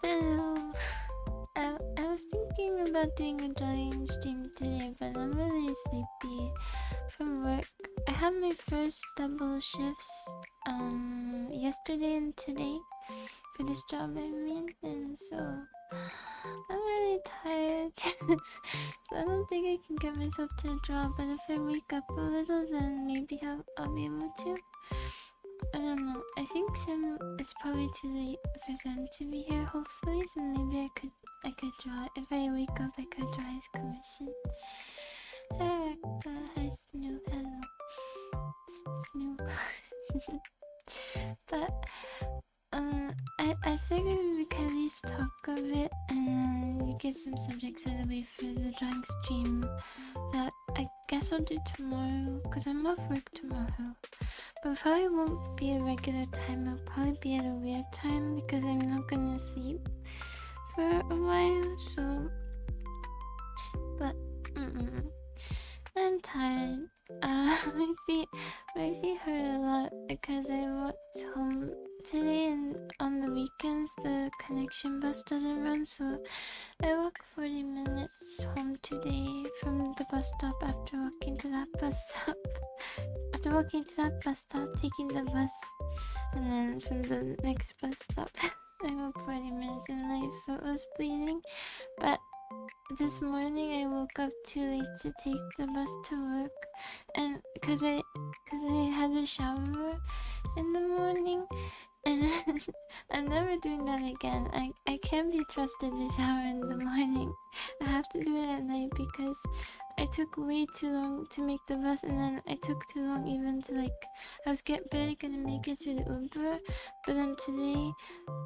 Hello. I was thinking about doing a drawing stream today, but I'm really sleepy from work. I had my first double shifts yesterday and today for this job I mean, and so I'm really tired. So I don't think I can get myself to draw, but if I wake up a little, then maybe I'll be able to. I don't know. I think it's probably too late for Sam to be here, hopefully, so maybe I could draw. If I wake up, I could draw his commission. Hi Snoop, hello. Snoop. But I figured we could at least talk a bit and then get some subjects out of the way for the drawing stream that I guess I'll do tomorrow, because I'm off work tomorrow. But probably won't be a regular time, it'll probably be at a weird time because I'm not gonna sleep for a while, so... But, I'm tired. My feet hurt a lot because I walked home today, and on the weekends the connection bus doesn't run, so I walked 40 minutes home today from the bus stop after walking to that bus stop. After walking to that bus stop, taking the bus, and then from the next bus stop, I walked 40 minutes and my foot was bleeding. But this morning I woke up too late to take the bus to work, and because I had a shower in the morning, and I'm never doing that again. I can't be trusted to shower in the morning. I have to do it at night because I took way too long to make the bus, and then I took too long even to I was barely gonna make it to the Uber, but then today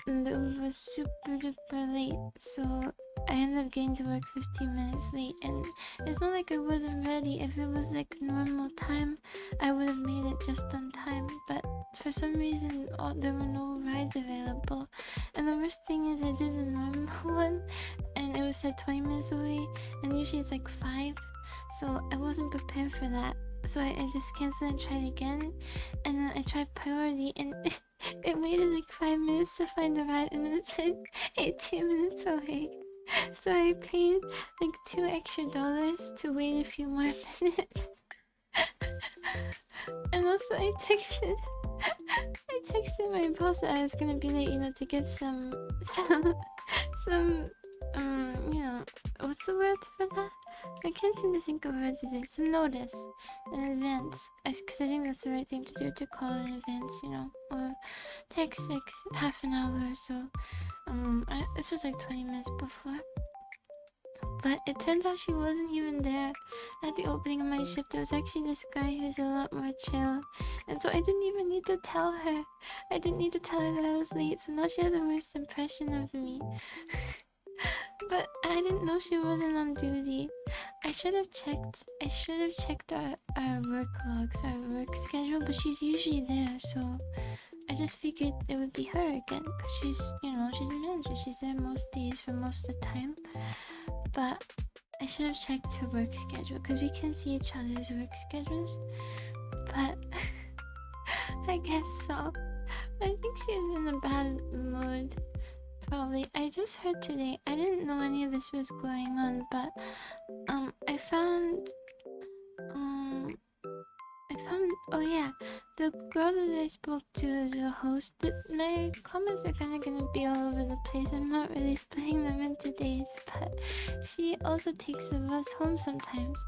the Uber was super duper late, so I ended up getting to work 15 minutes late, and it's not like I wasn't ready. If it was like normal time, I would have made it just on time, but for some reason there were no rides available, and the worst thing is I did the normal one, and it was like 20 minutes away, and usually it's like 5, so I wasn't prepared for that. So I just canceled and tried again, and then I tried priority, and it waited like 5 minutes to find the ride, and then it said 18 minutes away. So I paid like $2 extra to wait a few more minutes. And also I texted my boss that I was gonna be late, to give some what's the word for that? I can't seem to think of a word today. Some notice in advance, because I think that's the right thing to do, to call in advance, or text like half an hour or so. This was like 20 minutes before. But it turns out she wasn't even there at the opening of my shift. It was actually this guy who's a lot more chill. And so I didn't even need to tell her. I didn't need to tell her that I was late, so now she has a worse impression of me. But I didn't know she wasn't on duty. I should have checked our work logs, our work schedule, but she's usually there, so I just figured it would be her again, because she's a manager. She's there most days for most of the time. But I should have checked her work schedule, because we can see each other's work schedules. But I guess so. I think she's in a bad mood. Probably. I just heard today. I didn't know any of this was going on, but I found Oh yeah, the girl that I spoke to, the host, my comments are kind of gonna be all over the place. I'm not really splitting them into days, but she also takes the bus home sometimes,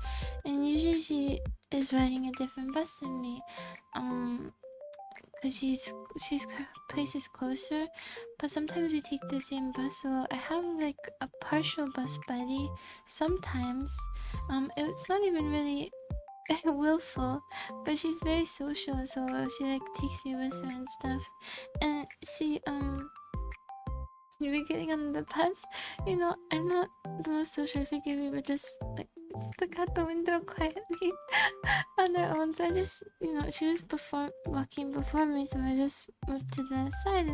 and usually she is riding a different bus than me, cause her place is closer, but sometimes we take the same bus, so I have like a partial bus buddy sometimes. It's not even really willful, but she's very social, so she like takes me with her and stuff. And she we're getting on the bus. I'm not the most social figure. We were just like stuck out the window quietly on our own. So I just, she was walking before me, so I just moved to the side,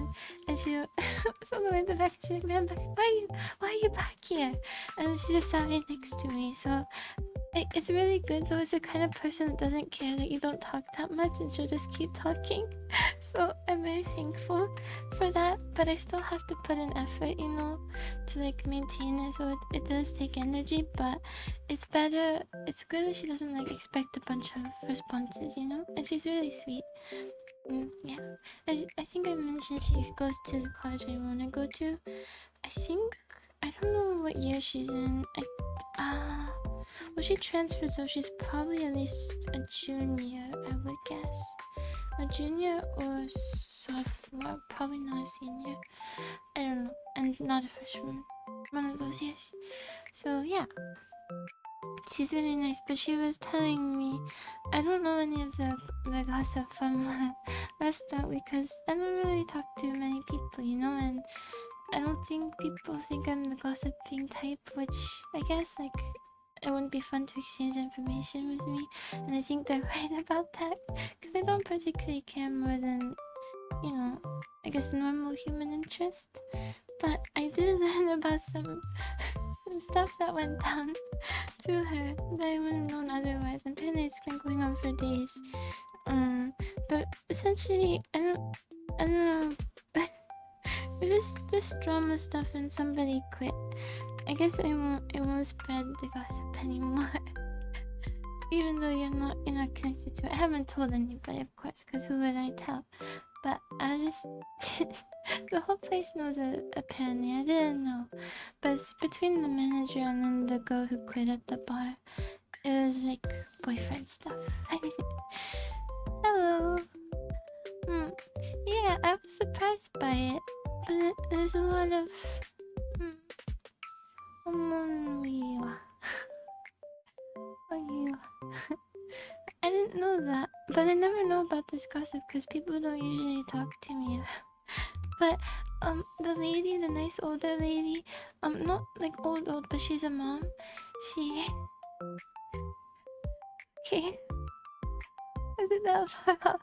and she was all the way in the back. She like ran back. Why are you back here? And she just sat right next to me. So it's really good though. It's the kind of person that doesn't care that you don't talk that much, and she'll just keep talking. So I'm very thankful for that, but I still have to put in effort, to like maintain it. So it does take energy, but it's better. It's good that she doesn't like expect a bunch of responses, and she's really sweet. Yeah, I think I mentioned she goes to the college I want to go to. I don't know what year she's in. Well, she transferred, so she's probably at least a junior, I would guess. A junior or sophomore, probably not a senior. I don't know, and not a freshman. One of those years. So yeah, she's really nice, but she was telling me, I don't know any of the gossip from the restaurant because I don't really talk to many people, and I don't think people think I'm the gossiping type, which I guess like it wouldn't be fun to exchange information with me, and I think they're right about that because I don't particularly care more than, I guess normal human interest. But I did learn about some stuff that went down to her that I wouldn't have known otherwise. And apparently it's been going on for days. But essentially, I don't know. This drama stuff and somebody quit. I guess it won't spread the gossip anymore. Even though you're not connected to it. I haven't told anybody, of course, because who would I tell? But I just the whole place knows apparently. I didn't know. But it's between the manager and then the girl who quit at the bar. It was like boyfriend stuff. Hello. Yeah, I was surprised by it. But there's a lot of I didn't know that, but I never know about this gossip because people don't usually talk to me. But the lady, the nice older lady, not like old, but she's a mom. She okay. I did that far off.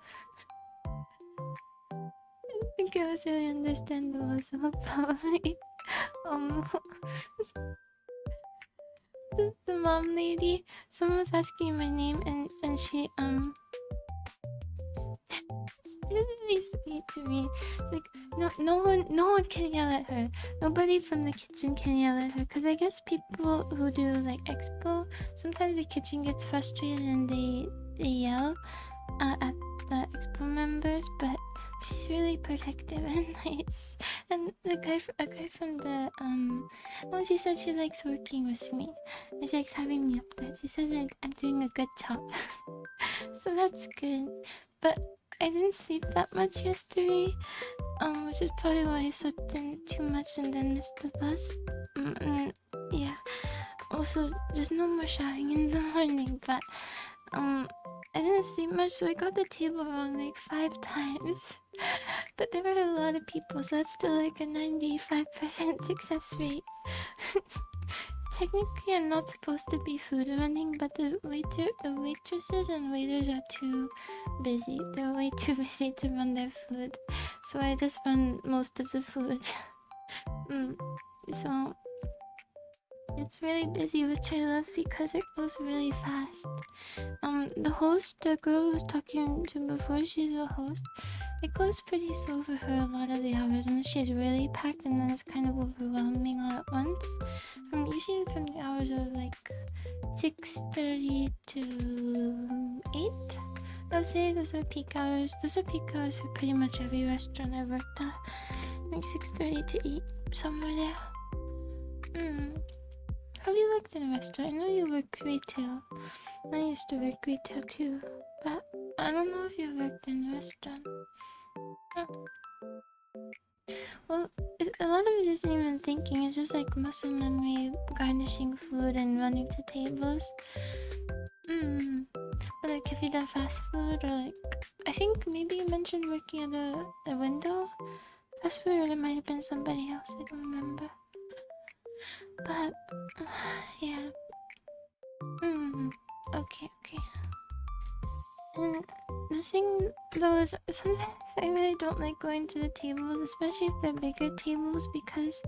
I think it was really understandable, so probably the mom lady. Someone was asking my name, and she She's really sweet to me. Like no one can yell at her. Nobody from the kitchen can yell at her. Cause I guess people who do like expo, sometimes the kitchen gets frustrated and they yell at the expo members. But she's really protective and nice. And a guy from the well, she said she likes working with me. And she likes having me up there. She says I'm doing a good job. So that's good. But I didn't sleep that much yesterday, which is probably why I slept in too much and then missed the bus. Yeah. Also, there's no more showering in the morning, but I didn't sleep much, so I got the table wrong like 5 times. But there were a lot of people, so that's still like a 95% success rate. Technically, I'm not supposed to be food running, but the waitresses and waiters are too busy. They're way too busy to run their food, so I just run most of the food. So it's really busy, which I love because it goes really fast. The host, the girl I was talking to before, she's a host. It goes pretty slow for her a lot of the hours, and she's really packed, and then it's kind of overwhelming all at once. Usually from the hours of like 6:30 to 8, I'll say those are peak hours. Those are peak hours for pretty much every restaurant I worked at. Like 6:30 to 8, somewhere there. Have you worked in a restaurant? I know you work retail. I used to work retail too, but I don't know if you worked in a restaurant. Well, a lot of it isn't even thinking. It's just like muscle memory, garnishing food, and running to tables. But like, have you done fast food or like? I think maybe you mentioned working at a window. Fast food, or it might have been somebody else. I don't remember. But yeah. Okay. And the thing though is sometimes I really don't like going to the tables, especially if they're bigger tables, because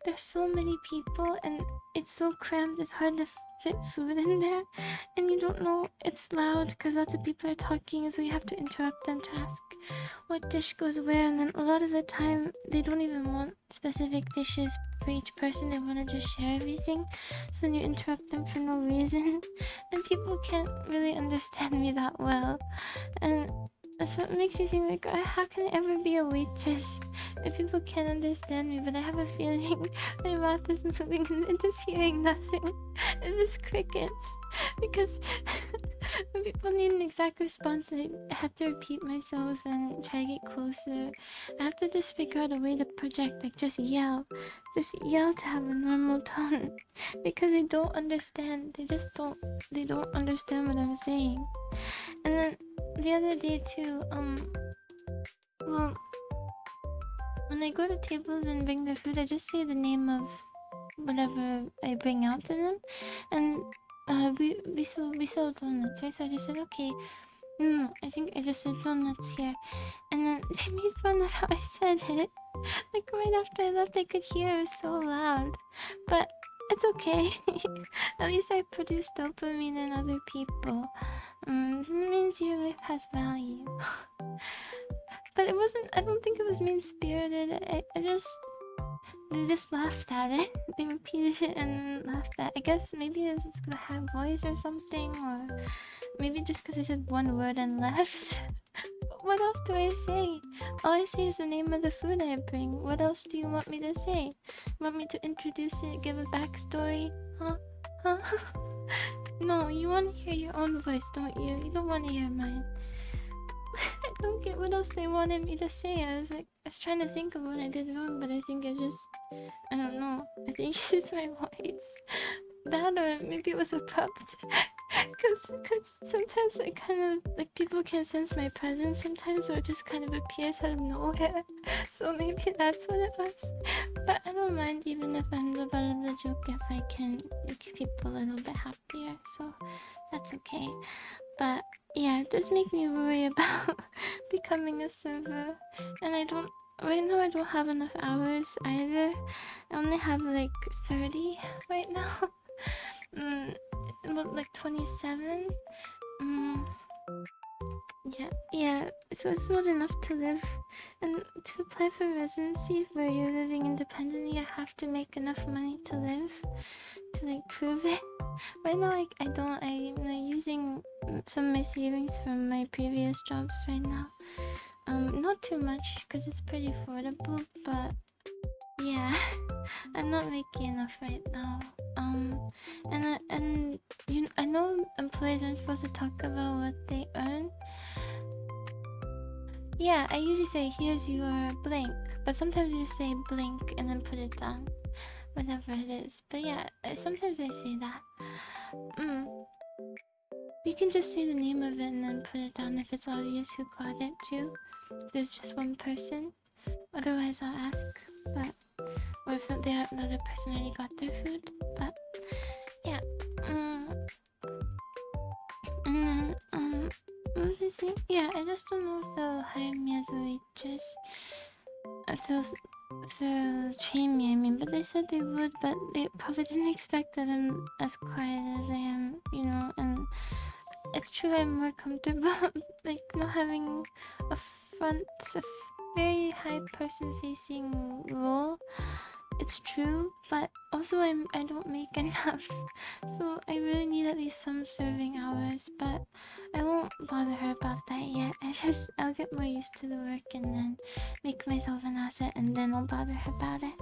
there's so many people and it's so cramped, it's hard to fit food in there, and you don't know, it's loud because lots of people are talking, so you have to interrupt them to ask what dish goes where, and then a lot of the time they don't even want specific dishes for each person, they want to just share everything, so then you interrupt them for no reason, and people can't really understand me that well, and that's what makes me think like, how can I ever be a waitress if people can't understand me? But I have a feeling my mouth is moving and it is hearing nothing. It's just crickets. Because when people need an exact response, I have to repeat myself and try to get closer. I have to just figure out a way to project, like just yell. Just yell to have a normal tone. Because they don't understand. They don't understand what I'm saying. And then the other day too, well, when I go to tables and bring their food, I just say the name of whatever I bring out to them, and we sell donuts, right? So I just said, okay, I think I just said donuts here, and then they made fun of how I said it. Like right after I left, I could hear it was so loud, but it's okay. At least I produced dopamine in other people. It means your life has value. But it wasn't, I don't think it was mean-spirited. They just laughed at it. They repeated it and laughed at it. I guess maybe it's the high voice or something, or maybe just because I said one word and left. What else do I say? All I say is the name of the food I bring. What else do you want me to say? You want me to introduce it, give a backstory? Huh? No, you want to hear your own voice, don't you? You don't want to hear mine. I don't get what else they wanted me to say. I was trying to think of what I did wrong, but I think it's just, I don't know. I think it's just my voice. That, or maybe it was abrupt. Cause sometimes I kind of, like, people can sense my presence sometimes, so it just kind of appears out of nowhere. So maybe that's what it was. But I don't mind even if I'm the butt of the joke if I can make people a little bit happier, so that's okay. But yeah, it does make me worry about becoming a server. And right now I don't have enough hours either. I only have like 30 right now. Like 27. Yeah, so it's not enough to live. And to apply for residency where you're living independently, I have to make enough money to live, to like prove it. Right now, like, I'm like, using some of my savings from my previous jobs right now. Not too much, because it's pretty affordable, but yeah, I'm not making enough right now. I know employees aren't supposed to talk about what they earn. Yeah, I usually say, here's your blank, but sometimes you just say blank and then put it down, whatever it is. But yeah, sometimes I say that. You can just say the name of it and then put it down if it's obvious who got it too. There's just one person. Otherwise, I'll ask. But or if the other person already got their food. But yeah. And then what was I saying? Yeah, I just don't know if they'll hire me as a waitress. If they'll train me, I mean. But they said they would, but they probably didn't expect that I'm as quiet as I am, you know. And it's true, I'm more comfortable, like, not having a very high person-facing role. it's true, but also I don't make enough, so I really need at least some serving hours. But I won't bother her about that yet. I'll get more used to the work and then make myself an asset, and then I'll bother her about it.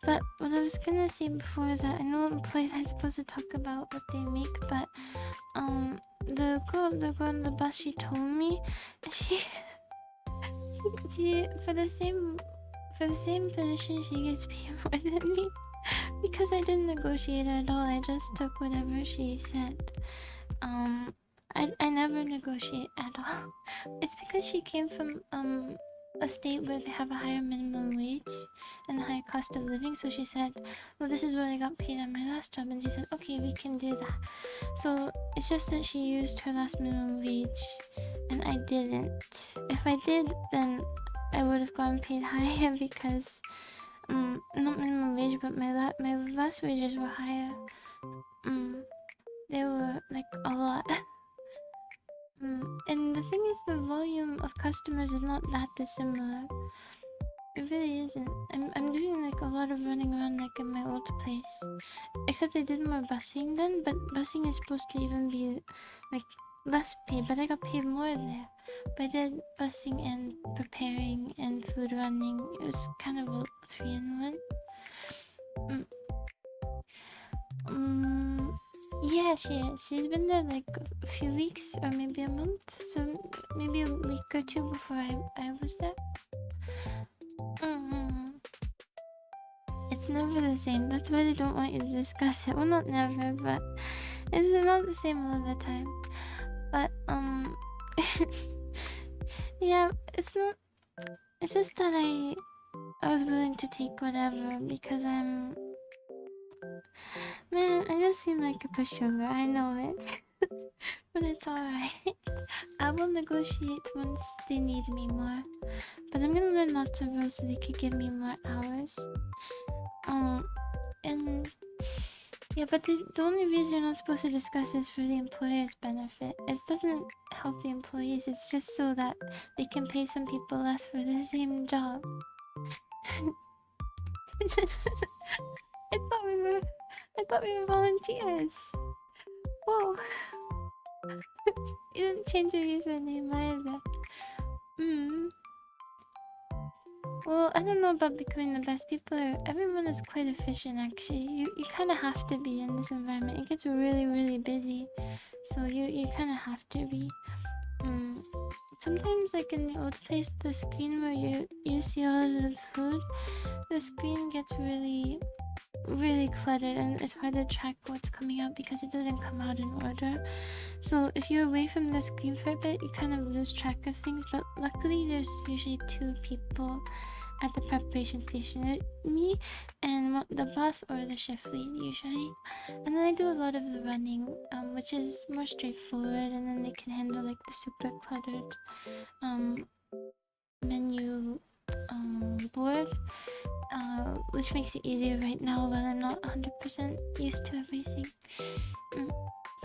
But what I was gonna say before is that I know employees aren't supposed to talk about what they make, but the girl on the bus, she told me, she she for the same position she gets paid more than me because I didn't negotiate at all. I just took whatever she said. I never negotiate at all. It's because she came from a state where they have a higher minimum wage and a higher cost of living. So she said, well, this is what I got paid at my last job. And she said, okay, we can do that. So it's just that she used her last minimum wage and I didn't. If I did, then I would have gotten paid higher because not minimum wage, but my last wages were higher. They were like a lot. And the thing is, the volume of customers is not that dissimilar. It really isn't. I'm doing like a lot of running around like in my old place. Except I did more busing then, but busing is supposed to even be like less paid, but I got paid more there. But I did busing and preparing and food running. It was kind of a 3-in-1. Yeah, she is. She's been there like a few weeks or maybe a month. So maybe a week or two before I was there. It's never the same. That's why they don't want you to discuss it. Well, not never, but it's not the same all the time. But yeah, it's not. It's just that I was willing to take whatever because man, I just seem like a pushover. I know it, but it's alright. I will negotiate once they need me more. But I'm gonna learn lots of rules so they can give me more hours. And yeah, but the only reason you're not supposed to discuss is for the employer's benefit. It doesn't help the employees. It's just so that they can pay some people less for the same job. I thought we were volunteers. Whoa. You didn't change your username either. Well, I don't know about becoming the best. Everyone is quite efficient actually. You kind of have to be in this environment. It gets really, really busy. So you kind of have to be. Sometimes like in the old place, the screen where you see all the food, the screen gets really, really cluttered and it's hard to track what's coming out because it doesn't come out in order. So if you're away from the screen for a bit, you kind of lose track of things. But luckily there's usually 2 people at the preparation station, me and the boss or the shift lead usually. And then I do a lot of the running, which is more straightforward, and then they can handle like the super cluttered menu board, which makes it easier right now while I'm not 100% used to everything.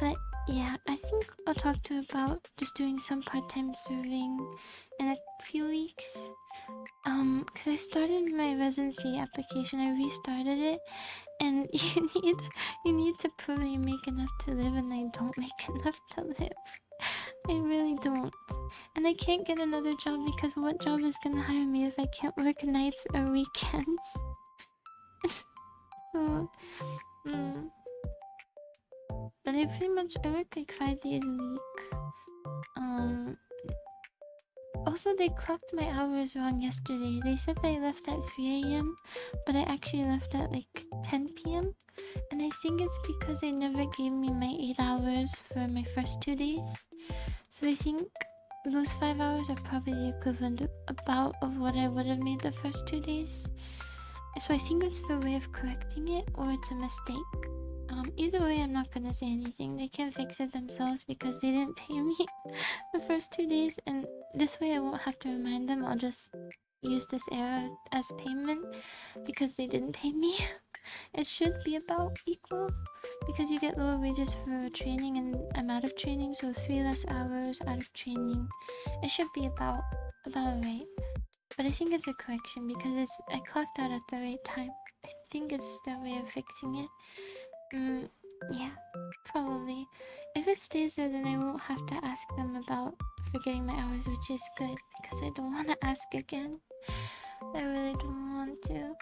But yeah, I think I'll talk to her about just doing some part-time serving in a few weeks. Cause I started my residency application, I restarted it, and you need to prove that you make enough to live, and I don't make enough to live. I really don't. And I can't get another job because what job is gonna hire me if I can't work nights or weekends? So, but I work like 5 days a week. Also, they clocked my hours wrong yesterday. They said I left at 3 a.m, but I actually left at like 10 p.m. And I think it's because they never gave me my 8 hours for my first 2 days. So I think those 5 hours are probably the equivalent of what I would have made the first 2 days. So I think it's the way of correcting it, or it's a mistake. Either way, I'm not gonna say anything. They can fix it themselves because they didn't pay me the first 2 days, and this way I won't have to remind them. I'll just use this error as payment because they didn't pay me. It should be about equal because you get lower wages for training and I'm out of training, so 3 less hours out of training. It should be about right. But I think it's a correction because I clocked out at the right time. I think it's their way of fixing it. Yeah, probably. If it stays there, then I won't have to ask them about forgetting my hours, which is good because I don't want to ask again. I really don't want to.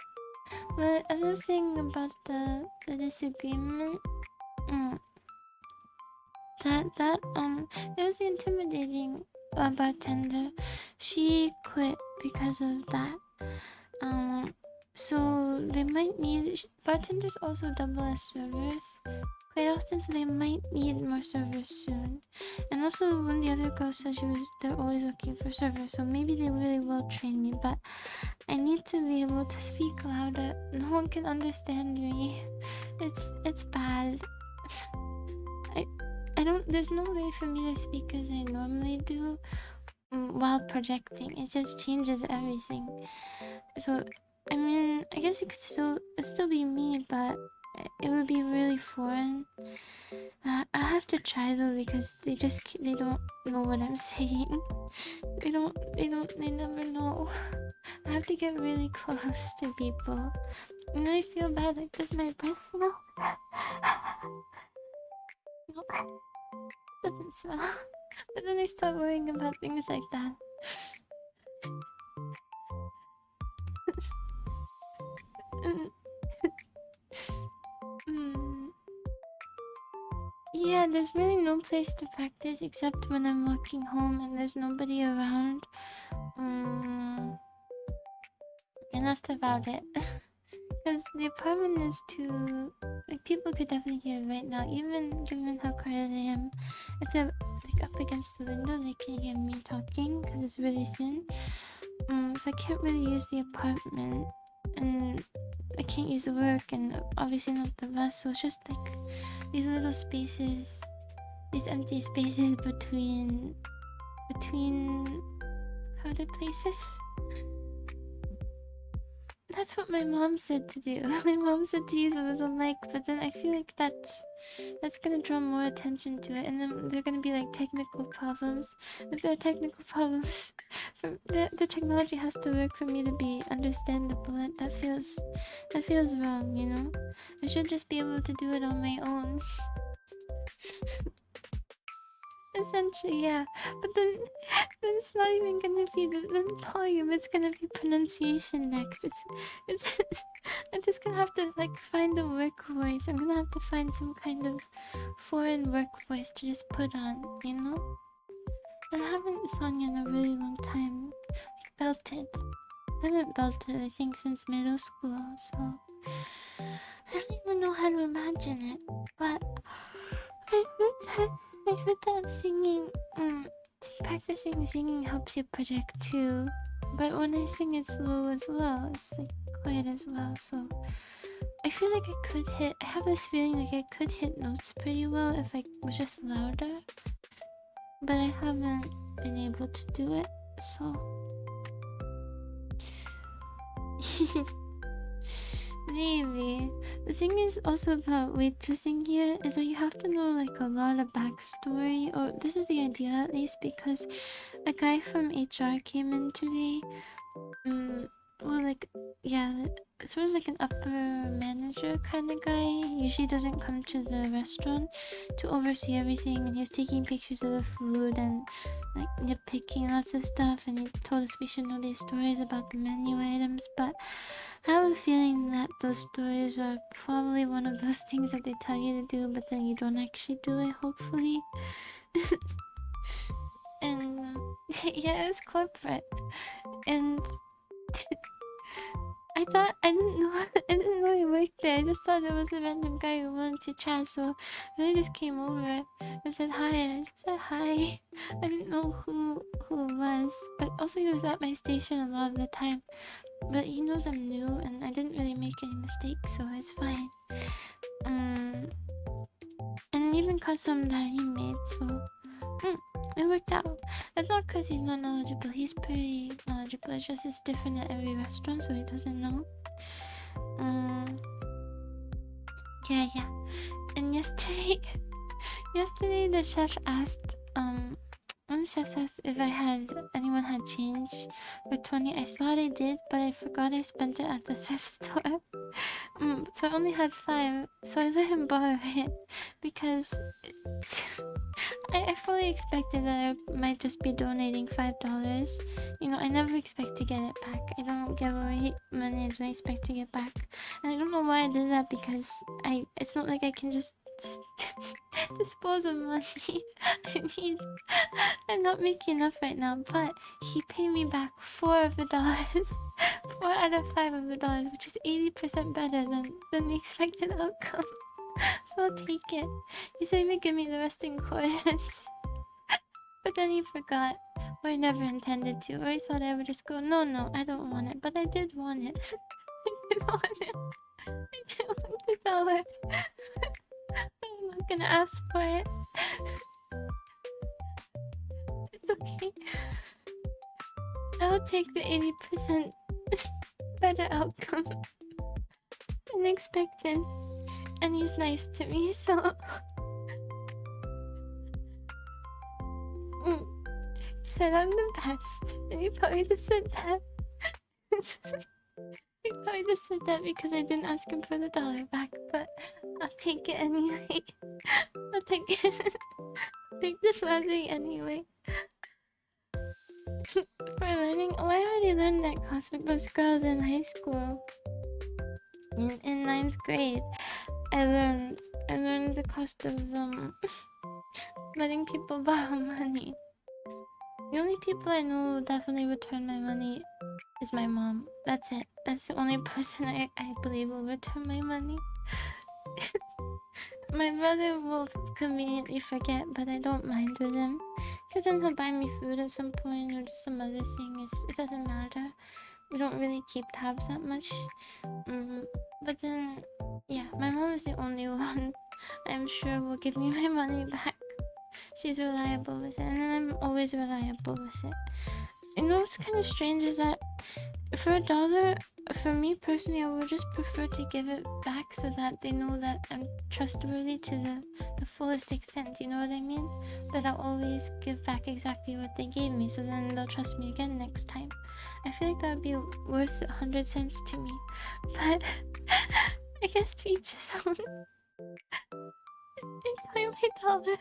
But as I was saying about the disagreement, mm, that it was intimidating bartender. She quit because of that. Um, so they might need bartenders also double as servers quite often, so they might need more servers soon. And also, when the other girl said they're always looking for servers, so maybe they really will train me. But I need to be able to speak louder. No one can understand me. It's bad. I don't. There's no way for me to speak as I normally do while projecting. It just changes everything. So, I mean, I guess it could still be me, but it would be really foreign. I have to try though because they don't know what I'm saying. They never know. I have to get really close to people. And I feel bad. Like, does my breath smell? No, doesn't smell. But then I start worrying about things like that. Mm, yeah, there's really no place to practice except when I'm walking home and there's nobody around. And that's about it. Because the apartment is too... Like, people could definitely hear it right now, even given how quiet I am. If they're like up against the window, they can hear me talking because it's really thin. So I can't really use the apartment, and I can't use the work, and obviously not the bus. So it's just like these little spaces, these empty spaces between crowded places. That's what my mom said to do. My mom said to use a little mic, but then I feel like that's gonna draw more attention to it, and then there are gonna be like technical problems. If there are technical problems, the technology has to work for me to be understandable. That feels wrong, you know. I should just be able to do it on my own. Essentially, yeah. But then it's not even gonna be the volume. It's gonna be pronunciation next. It's I'm just gonna have to like find a work voice. I'm gonna have to find some kind of foreign work voice to just put on, you know? I haven't sung in a really long time. Belted. I haven't belted, I think, since middle school, so I don't even know how to imagine it. But I heard that singing, practicing singing helps you project too. But when I sing it slow as well, it's like quiet as well, so I feel like I have this feeling like I could hit notes pretty well if I was just louder. But I haven't been able to do it, so... Maybe. The thing is also about waitressing here is that you have to know like a lot of backstory, or this is the idea at least, because a guy from HR came in today. Well, like, yeah, sort of like an upper manager kind of guy. He usually doesn't come to the restaurant to oversee everything, and he was taking pictures of the food and like nitpicking lots of stuff, and he told us we should know these stories about the menu items, but I have a feeling that those stories are probably one of those things that they tell you to do, but then you don't actually do it, hopefully. And yeah, it was corporate. And I didn't know he worked there. I just thought it was a random guy who wanted to chat, so I just came over and said hi, and I just said hi. I didn't know who it was, but also he was at my station a lot of the time. But he knows I'm new and I didn't really make any mistakes, so it's fine. And even caught some that he made, so it worked out. It's not because he's not knowledgeable, he's pretty knowledgeable. It's just it's different at every restaurant, so he doesn't know. Yeah. And yesterday the chef asked Chef asked if anyone had change for 20. I thought I did, but I forgot I spent it at the thrift store. So I only had 5, so I let him borrow it because I fully expected that I might just be donating $5. You know, I never expect to get it back. I don't give away money I don't expect to get back. And I don't know why I did that because it's not like I can just dispose of money. I'm not making enough right now, but he paid me back 4 of the dollars. 4 out of 5 of the dollars, which is 80% better than the expected outcome. So I'll take it. He said he would give me the rest in quarters. But then he forgot. Or I never intended to. Or he thought I would just go, no, I don't want it. But I did want it. I did want it. I did want the dollar. I'm not gonna ask for it. It's okay. I'll take the 80% better outcome than expected. And he's nice to me, so... He said I'm the best. And he probably just said that. He probably just said that because I didn't ask him for the dollar back, but I'll take it anyway. I'll take it. Take the flattery anyway. For learning, I already learned that cosmic those girls in high school. In 9th grade, I learned the cost of letting people borrow money. The only people I know who definitely return my money is my mom. That's it. That's the only person I believe will return my money. My brother will conveniently forget, but I don't mind with him. Because then he'll buy me food at some point or do some other thing. It doesn't matter. We don't really keep tabs that much. But then, yeah, my mom is the only one I'm sure will give me my money back. She's reliable with it, and then I'm always reliable with it. You know what's kind of strange is that for $1, for me personally, I would just prefer to give it back so that they know that I'm trustworthy to the fullest extent, you know what I mean? That I'll always give back exactly what they gave me, so then they'll trust me again next time. I feel like that would be worth 100 cents to me, but I guess to each his own. Enjoy my dollar.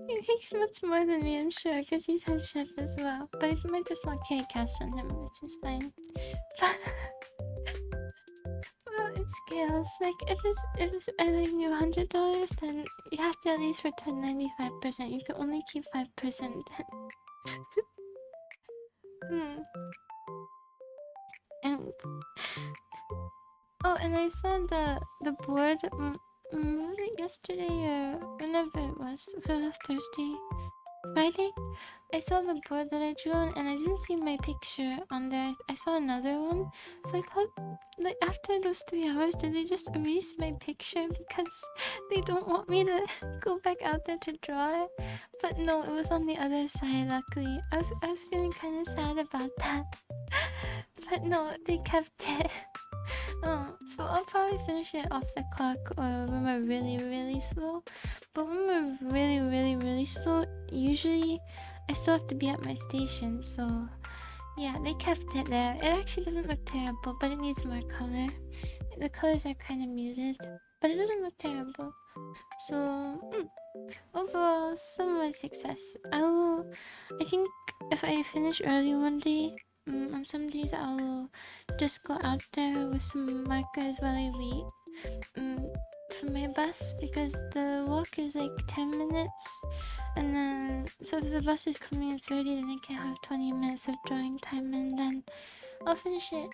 He makes much more than me, I'm sure, because he's head chef as well. But he might just not carry cash on him, which is fine. But well, it scales. Like if it's adding you $100, then you have to at least return 95%. You can only keep 5% then. And oh, and I saw the board. Was it yesterday or whenever it was? So it was Thursday, Friday. I saw the board that I drew on, and I didn't see my picture on there. I saw another one, so I thought, like, after those 3 hours, did they just erase my picture because they don't want me to go back out there to draw it? But no, it was on the other side. Luckily, I was feeling kind of sad about that. But no, they kept it. Oh, so I'll probably finish it off the clock or when we're really, really slow. But when we're really, really, really slow, usually I still have to be at my station. So yeah, they kept it there. It actually doesn't look terrible, but it needs more color. The colors are kind of muted, but it doesn't look terrible. So overall, somewhat success. I think if I finish early one day, on some days I will just go out there with some markers while I wait for my bus, because the walk is like 10 minutes, and then so if the bus is coming in 30, then I can have 20 minutes of drawing time, and then I'll finish it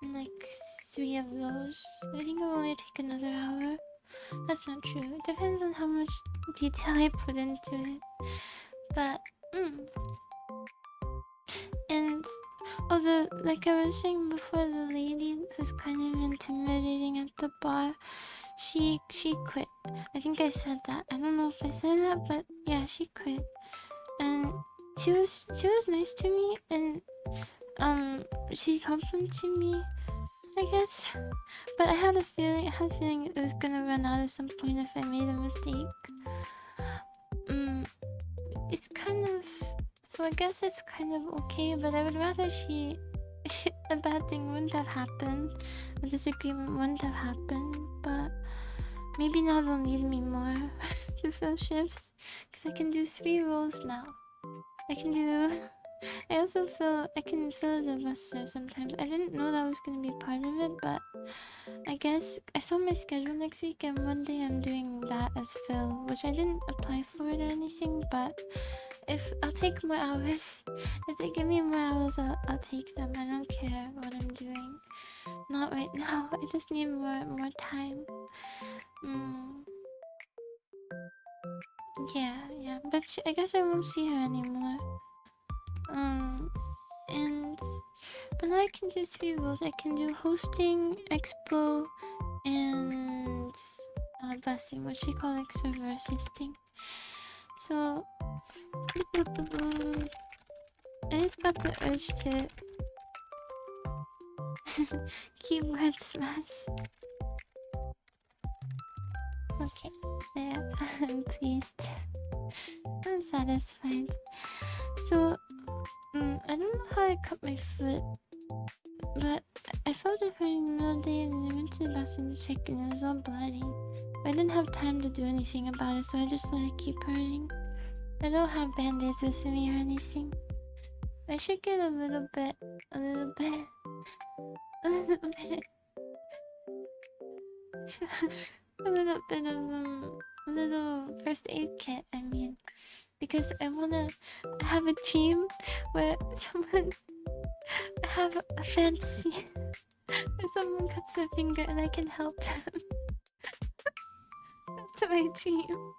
in like 3 of those. I think it'll only take another hour. That's not true. It depends on how much detail I put into it. But and like I was saying before, the lady who's kind of intimidating at the bar, she quit. I think I said that. I don't know if I said that, but yeah, she quit. And she was nice to me, and she complimented me, I guess. But I had a feeling it was gonna run out at some point if I made a mistake. It's kind of, so I guess it's kind of okay, but I would rather she a bad thing wouldn't have happened, a disagreement wouldn't have happened, but maybe now they'll need me more to fill shifts, because I can do 3 roles now. I can fill as a buster sometimes. I didn't know that was gonna be part of it, but I guess I saw my schedule next week, and one day I'm doing that as fill, which I didn't apply for it or anything, but if I'll take more hours, if they give me more hours, I'll take them. I don't care what I'm doing. Not right now. I just need more time. Yeah. But I guess I won't see her anymore. But now I can do 3 roles. I can do hosting, expo, and busing, which we call like server assisting. So I just got the urge to keyboard smash. Okay, there. I'm pleased. I'm satisfied. So, I don't know how I cut my foot, but I felt it hurting the other day, and I went to the bathroom to check, and it was all bloody. I didn't have time to do anything about it, so I just let it keep hurting. I don't have band-aids with me or anything. I should get a little bit a little first aid kit, I mean. Because I wanna have a dream where I have a fantasy where someone cuts their finger and I can help them. That's my dream.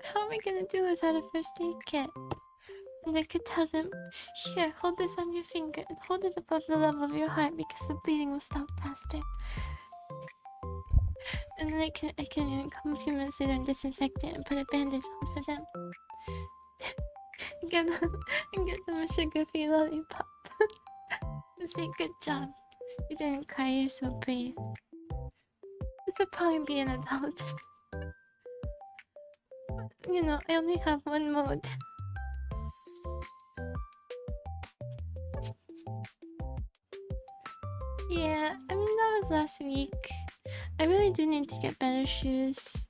How am I gonna do without a first aid kit? And I could tell them, here, hold this on your finger and hold it above the level of your heart because the bleeding will stop faster. And then I can come a few minutes later and disinfect it and put a bandage on for them. Give them a sugar-free lollipop. And say, good job. You didn't cry, you're so brave. This would probably be an adult. You know, I only have one mode. Yeah, I mean, that was last week. I really do need to get better shoes.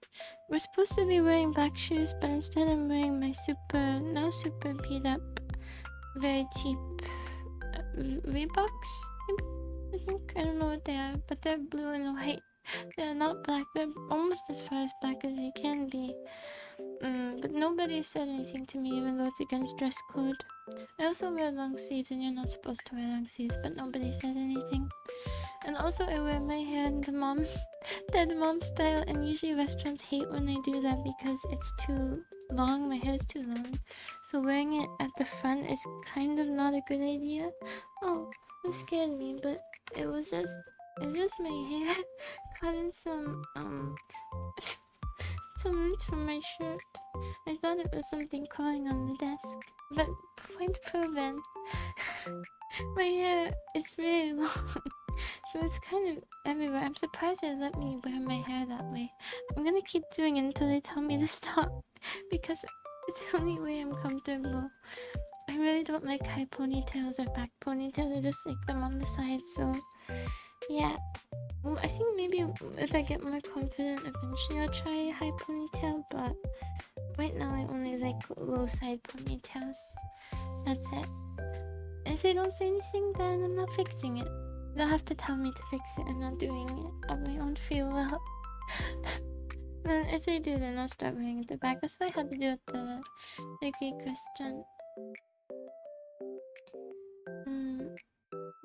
We're supposed to be wearing black shoes, but instead I'm wearing my now super beat up, very cheap Reeboks, maybe? I think. I don't know what they are, but they're blue and white. They're not black. They're almost as far as black as they can be. But nobody said anything to me, even though it's against dress code. I also wear long sleeves, and you're not supposed to wear long sleeves, but nobody said anything. And also I wear my hair in the mom style, and usually restaurants hate when I do that because it's too long, my hair is too long. So wearing it at the front is kind of not a good idea. Oh, it scared me, but it's just my hair caught in some lint from my shirt. I thought it was something crawling on the desk, but point proven. My hair is really long, so it's kind of everywhere. I'm surprised they let me wear my hair that way. I'm gonna keep doing it until they tell me to stop, because it's the only way I'm comfortable. I really don't like high ponytails or back ponytails. I just like them on the side, so yeah. Well, I think maybe if I get more confident, eventually I'll try a high ponytail, but right now I only like low side ponytails. That's it. And if they don't say anything, then I'm not fixing it. They'll have to tell me to fix it. I'm not doing it of my own free will. Then if they do, then I'll start wearing it at the back. That's what I had to do with the Greek Christian.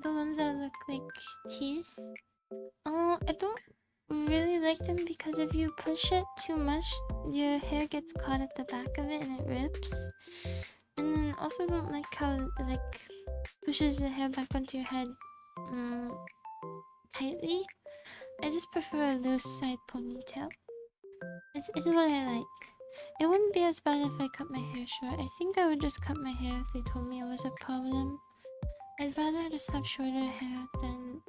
The ones that look like cheese. Oh, I don't really like them because if you push it too much, your hair gets caught at the back of it and it rips. And then also don't like how it like pushes the hair back onto your head tightly. I just prefer a loose side ponytail. It's what I like. It wouldn't be as bad if I cut my hair short. I think I would just cut my hair if they told me it was a problem. I'd rather just have shorter hair than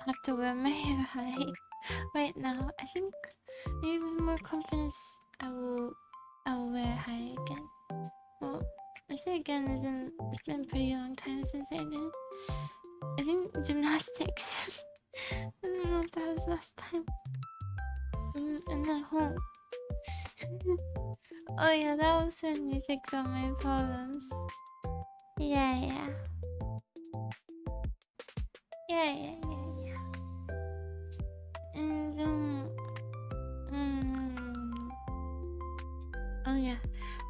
have to wear my hair high right now. I think maybe with more confidence I will wear high again. Well, I say again isn't it's been a pretty long time since I did. I think gymnastics. I don't know if that was last time. And at home. Oh yeah, that will certainly fix all my problems. Yeah. Yeah. And oh yeah.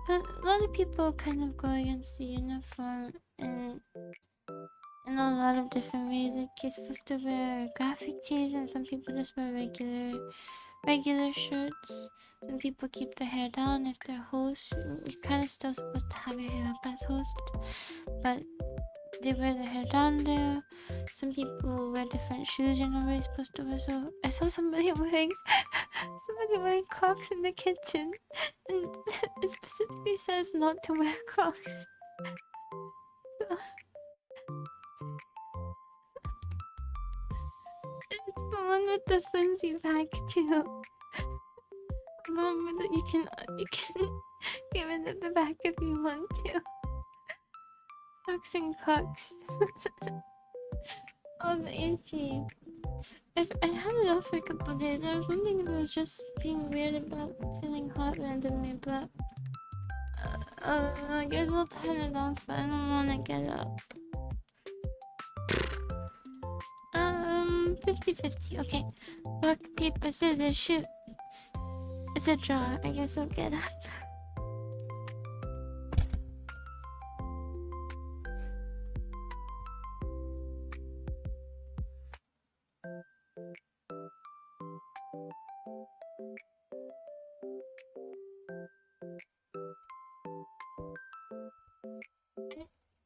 But a lot of people kind of go against the uniform in a lot of different ways. Like you're supposed to wear graphic tees, and some people just wear regular shirts. Some people keep their hair down if they're hosts. You're kind of still supposed to have your hair up as host, but they wear their hair down there. Some people wear different shoes you're not really supposed to wear. So I saw somebody wearing Crocs in the kitchen, and it specifically says not to wear Crocs. So, it's the one with the flimsy back too. The one that you can get rid of the back if you want to. Socks and Crocs. Oh, the AC. If I had it off for a couple of days, I was wondering if I was just being weird about feeling hot randomly, but I guess I'll turn it off, but I don't want to get up. 50-50. Okay. Rock, paper, scissors, shoot. It's a draw. I guess I'll get up.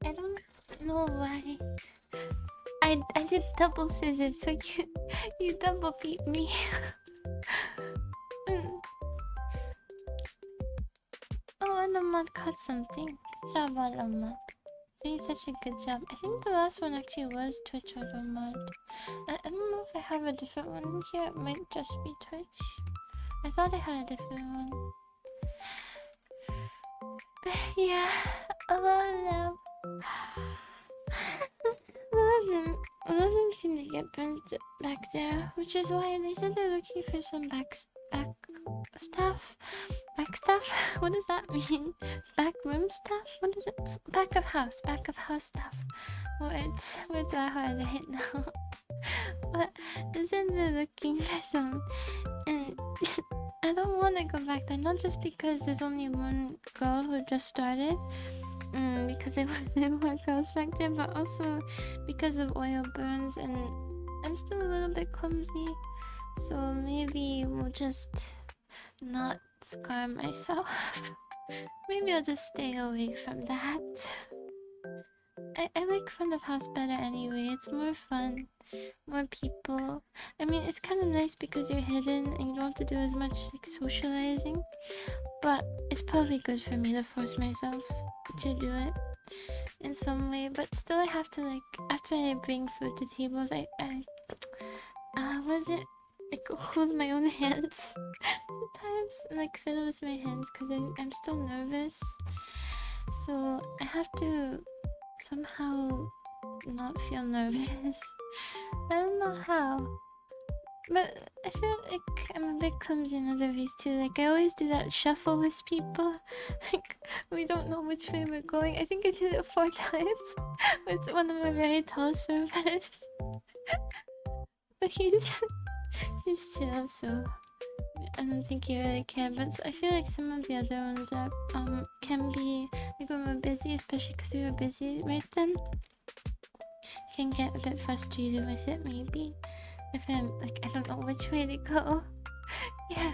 I don't know why. I did double scissors, so you double beat me. Oh, Anamad caught something. Good job, Anamad. Doing such a good job. I think the last one actually was Twitch Automod. I don't know if I have a different one here. It might just be Twitch. I thought I had a different one. But yeah, a lot of them. A lot of them seem to get burned back there, which is why they said they're looking for some back staff. Back staff? What does that mean? Back room staff? What is it? Back of house staff. Words are hard right now. But they said they're looking for some, and I don't want to go back there, not just because there's only one girl who just started, because I wanted more girls back there, but also because of oil burns, and I'm still a little bit clumsy, so maybe we'll just not scar myself. Maybe I'll just stay away from that. I like front of house better anyway. It's more fun, more people. I mean, it's kind of nice because you're hidden and you don't have to do as much like socializing, but it's probably good for me to force myself to do it in some way. But still, I have to, like, after I bring food to tables, I was it like hold my own hands sometimes and like fiddle with my hands because I'm still nervous, so I have to somehow not feel nervous. I don't know how, but I feel like I'm a bit clumsy in other ways too. Like I always do that shuffle with people. Like we don't know which way we're going. I think I did it 4 times with one of my very tall servers. But he's chill, so I don't think he really cares. But I feel like some of the other ones are can be like when we're busy, especially because we were busy with them, can get a bit frustrated with it maybe. If I'm like, I don't know which way to go. Yeah.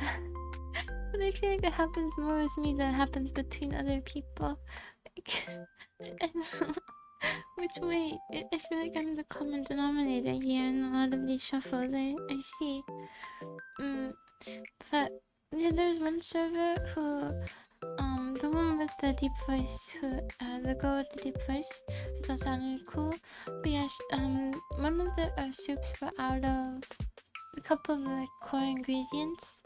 But I feel like that happens more with me than happens between other people. Like, I don't know which way. I feel like I'm the common denominator here in a lot of these shuffles. I see. But yeah, there's one server who, the one with the deep voice, the girl with the deep voice, who does sound really cool. But yeah, one of the soups were out of a couple of the core ingredients,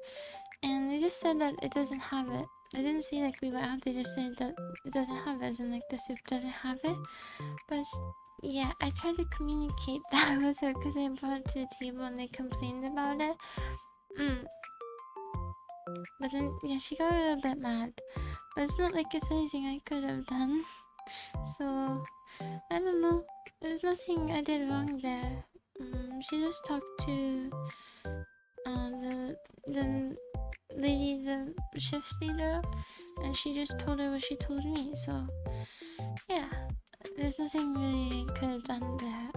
and they just said that it doesn't have it. They didn't say like we were out, they just said that it doesn't have it, as in like the soup doesn't have it. But yeah, I tried to communicate that with her because I brought it to the table and they complained about it. But then, yeah, she got a little bit mad. But it's not like it's anything I could have done. So, I don't know. There's nothing I did wrong there. She just talked to the lady, the shift leader, and she just told her what she told me. So, yeah, there's nothing really I could have done there.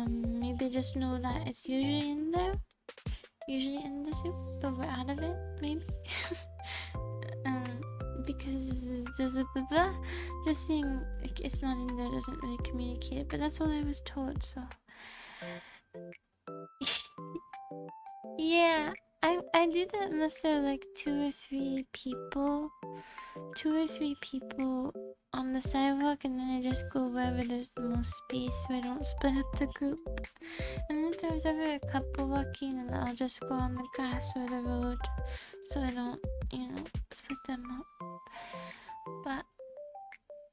Maybe just know that it's usually in there. Usually in the soup, but we're out of it, maybe. Because this thing, like, it's not in there, doesn't really communicate it, but that's all I was told, so. Yeah, I do that unless there are like two or three people on the sidewalk, and then I just go wherever there's the most space so I don't split up the group. And if there's ever a couple walking, then I'll just go on the grass or the road so I don't, split them up. But,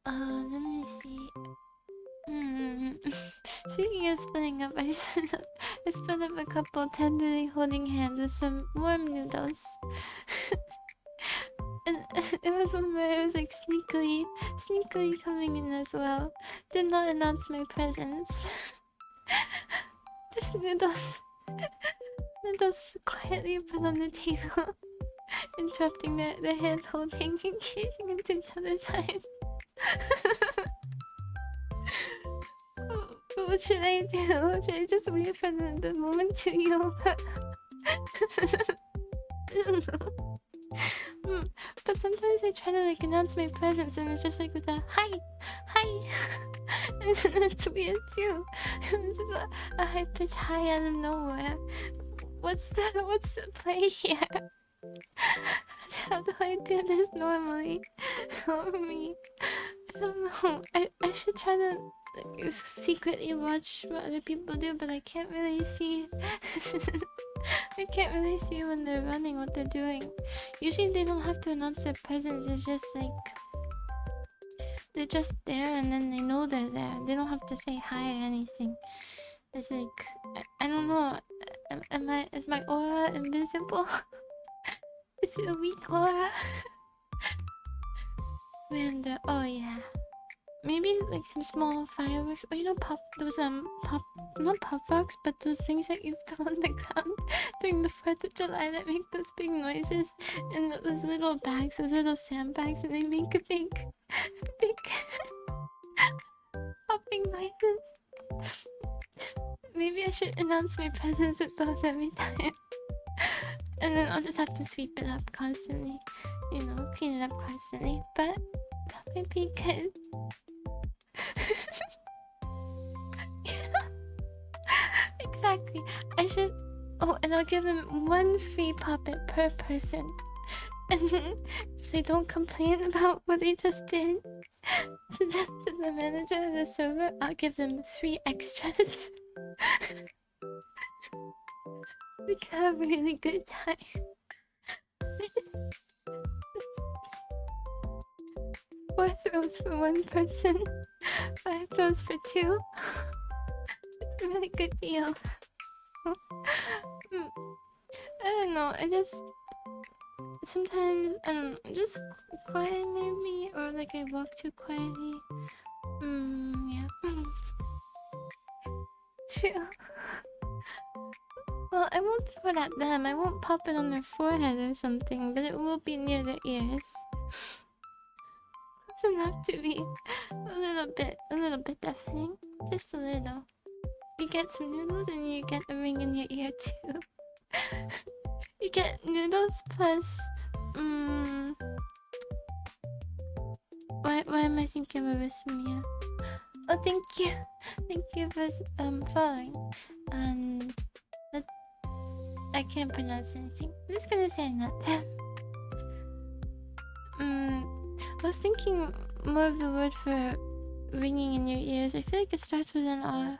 let me see. Speaking of splitting up, I split up a couple tenderly holding hands with some warm noodles. And it was one where I was like sneakily coming in as well. Did not announce my presence. Just noodles quietly put on the table, interrupting their hand holding and gazing into each other's eyes. What should I do? Should I just wait for the moment to be over? I don't know. But sometimes I try to like announce my presence and it's just like with a hi. And it's weird too. It's just a high-pitched hi out of nowhere. What's the play here? How do I do this normally? Help me. I don't know. I should try to like, secretly watch what other people do, but I can't really see. I can't really see when they're running what they're doing. Usually they don't have to announce their presence. It's just like they're just there and then they know they're there. They don't have to say hi or anything. It's like I don't know. Is my aura invisible? Is it a weak aura? And oh yeah. Maybe like some small fireworks, or those not pop rocks, but those things that you throw on the ground during the 4th of July that make those big noises, and those little bags, those little sandbags, and they make a big popping noises. Maybe I should announce my presence with those every time, and then I'll just have to sweep it up constantly, clean it up constantly. But that might be good. Exactly. I should. Oh, and I'll give them 1 free puppet per person. And if they don't complain about what they just did to the manager of the server, I'll give them 3 extras. We can have a really good time. 4 throws for 1 person, 5 throws for 2. It's a really good deal. I don't know, I just sometimes just quiet maybe, or like I walk too quietly. Yeah. True. Well, I won't throw it at them. I won't pop it on their forehead or something, but it will be near their ears. Close enough to be a little bit deafening. Just a little. You get some noodles and you get a ring in your ear too. You get noodles plus why am I thinking of Mia? Oh, thank you for following. I can't pronounce anything. I'm just gonna say nothing. I was thinking more of the word for ringing in your ears. I feel like it starts with an R.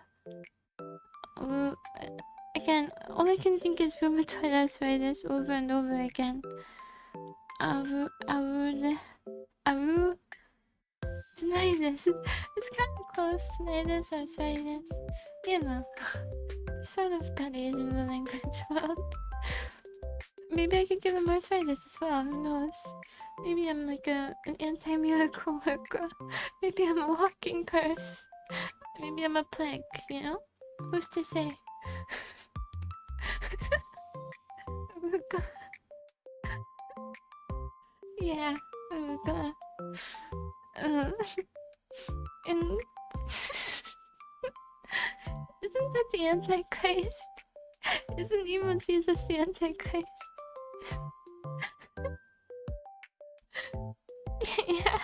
Again, all I can think is rheumatoid arthritis over and over again. Aru, tinnitus. It's kind of close. Tinnitus, arthritis. You know, sort of studies in the language world. Maybe I could give him arthritis as well. Who knows? Maybe I'm like an anti-miracle worker. Maybe I'm a walking curse. Maybe I'm a plague, you know? Who's to say? Yeah, Aruka. Uh, and isn't that the Antichrist? Isn't even Jesus the Antichrist? Yeah.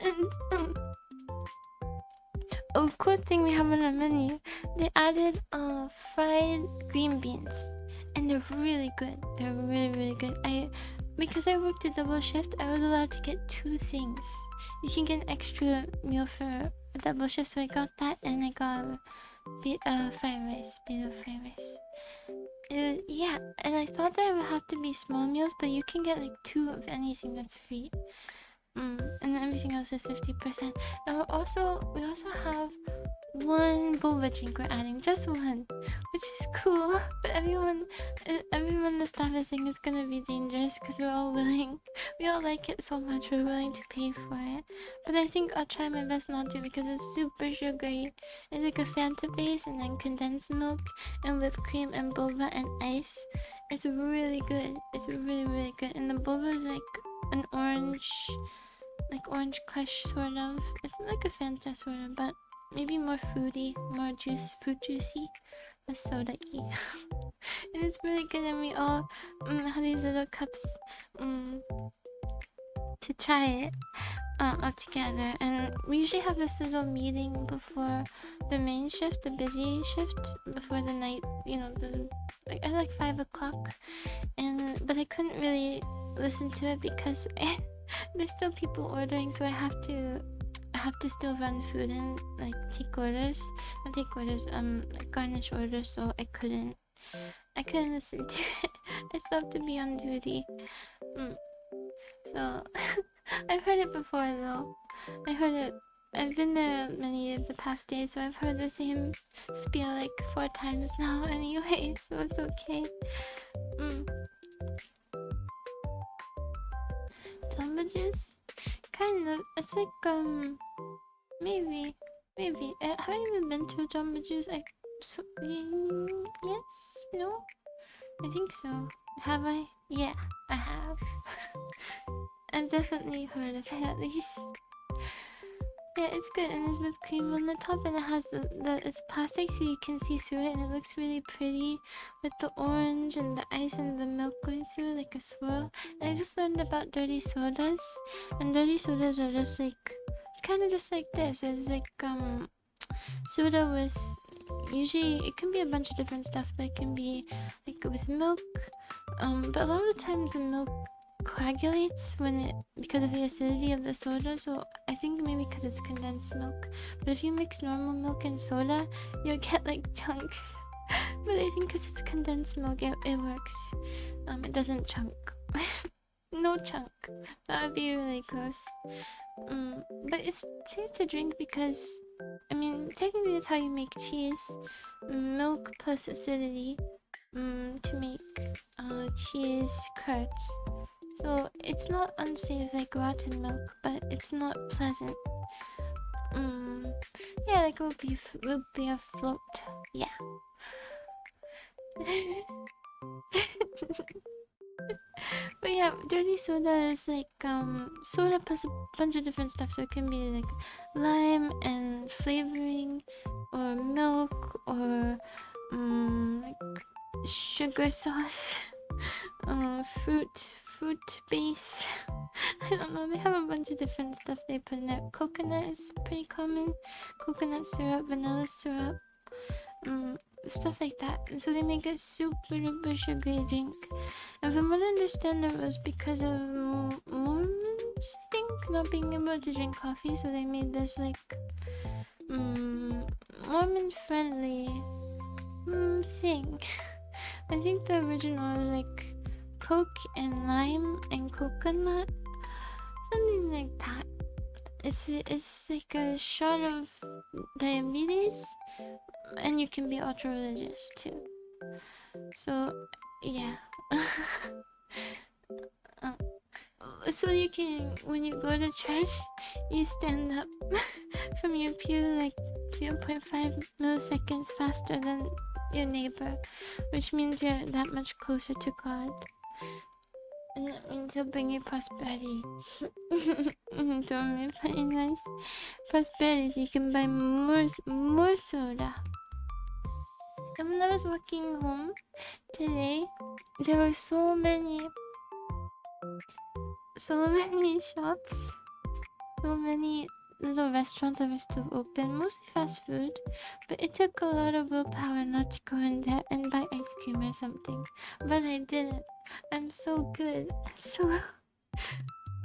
And oh, cool thing we have on our menu. They added fried green beans, and they're really good. They're really good. Because I worked a double shift, I was allowed to get 2 things. You can get an extra meal for a double shift, so I got that, and I got fried rice, potato fried rice. Yeah, and I thought that it would have to be small meals, but you can get like 2 of anything that's free. And then everything else is 50%. And we also have 1 boba drink we're adding, just 1, which is cool. But everyone in the staff is saying it's gonna be dangerous because we all like it so much, we're willing to pay for it. But I think I'll try my best not to because it's super sugary. It's like a Fanta base and then condensed milk and whipped cream and boba and ice. It's really good. It's really good. And the boba is like an orange crush sort of. It's like a Fanta sort of, but maybe more fruity, more fruit juicy, less soda-y. And it's really good, and we all have these little cups to try it all together. And we usually have this little meeting before the main shift, the busy shift, before the night, you know, at like 5 o'clock. But I couldn't really listen to it because there's still people ordering, so I have to still run food and like take orders. Not take orders, like garnish orders, so I couldn't listen to it. I still have to be on duty. So I've heard it before though. I've been there many of the past days, so I've heard the same spiel like 4 times now anyway, so it's okay. Jamba juice? Kind of. It's like, maybe. Have I even been to a Jamba juice? Yes? No? I think so. Have I? Yeah, I have. I've definitely heard of it at least. Yeah, it's good, and there's whipped cream on the top, and it has it's plastic so you can see through it, and it looks really pretty with the orange and the ice and the milk going through like a swirl. And I just learned about dirty sodas, and dirty sodas are just like kind of just like this. It's like soda with, usually it can be a bunch of different stuff, but it can be like with milk, but a lot of the times the milk coagulates because of the acidity of the soda, so I think maybe because it's condensed milk. But if you mix normal milk and soda, you'll get like chunks. But I think because it's condensed milk, it works. It doesn't chunk. No chunk. That would be really gross. But it's safe to drink because, I mean, technically that's how you make cheese. Milk plus acidity to make cheese curds. So it's not unsafe like rotten milk, but it's not pleasant. Yeah, like root beer float. Yeah. But yeah, dirty soda is like soda plus a bunch of different stuff. So it can be like lime and flavoring, or milk, or like sugar sauce, fruit base. I don't know, they have a bunch of different stuff they put in there. Coconut is pretty common. Coconut syrup, vanilla syrup. stuff like that. And so they make a super duper sugary drink. And from what I understand, it was because of Mormons, I think, not being able to drink coffee, so they made this like Mormon friendly thing. I think the original was like Coke and lime and coconut, something like that. It's like a shot of diabetes, and you can be ultra religious too. So yeah. uh, so you can, when you go to church, you stand up from your pew like 0.5 milliseconds faster than your neighbor, which means you're that much closer to God. And that means he'll bring you prosperity. Don't be funny, nice. Prosperity, so you can buy more soda. And when I was walking home today, there were so many shops, so many little restaurants that were still open, mostly fast food, but it took a lot of willpower not to go in there and buy ice cream or something. But I didn't. I'm so good.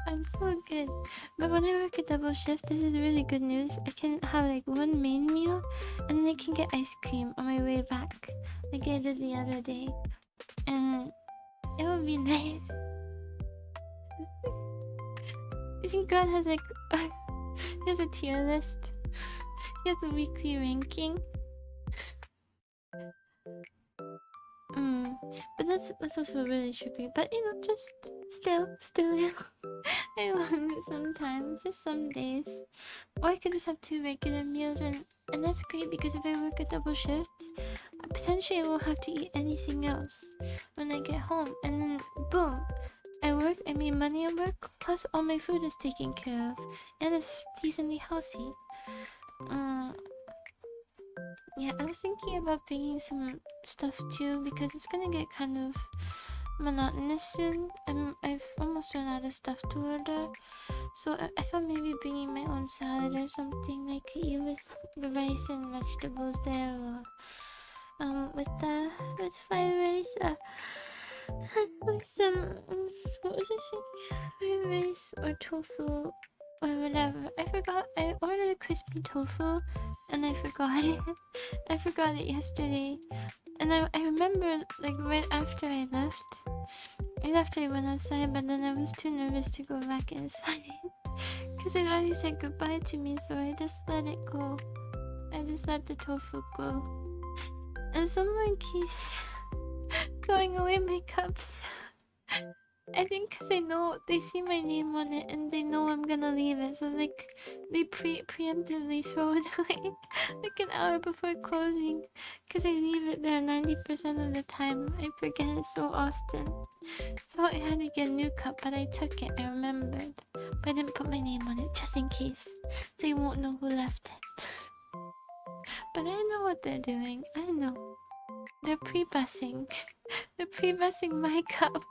I'm so good. But when I work a double shift, this is really good news. I can have like one main meal and then I can get ice cream on my way back, like I did the other day. And it would be nice. I think God has like he has a tier list. He has a weekly ranking. But that's also really tricky. But you know, just still I want it sometimes, just some days. Or I could just have 2 regular meals, and that's great because if I work a double shift, potentially I won't have to eat anything else when I get home. And then boom, I work, I made money at work, plus all my food is taken care of, and it's decently healthy. Yeah, I was thinking about bringing some stuff too because it's gonna get kind of monotonous soon. I've almost run out of stuff to order, so I thought maybe bringing my own salad or something like eat with the rice and vegetables there, or with fried rice, with some what was I saying? Fried rice or tofu or whatever. I forgot. I ordered crispy tofu, and I forgot it. I forgot it yesterday, and I remember like right after I went outside, but then I was too nervous to go back inside because it already said goodbye to me, so I just let it go. I just let the tofu go, and someone keeps throwing away my cups. I think because they see my name on it and they know I'm gonna leave it, so like they preemptively throw it away like an hour before closing, because I leave it there 90% of the time. I forget it so often, so I had to get a new cup, but I took it. I remembered, but I didn't put my name on it just in case they won't know who left it. But I know what they're doing. I know they're pre-bussing. They're pre-bussing my cup.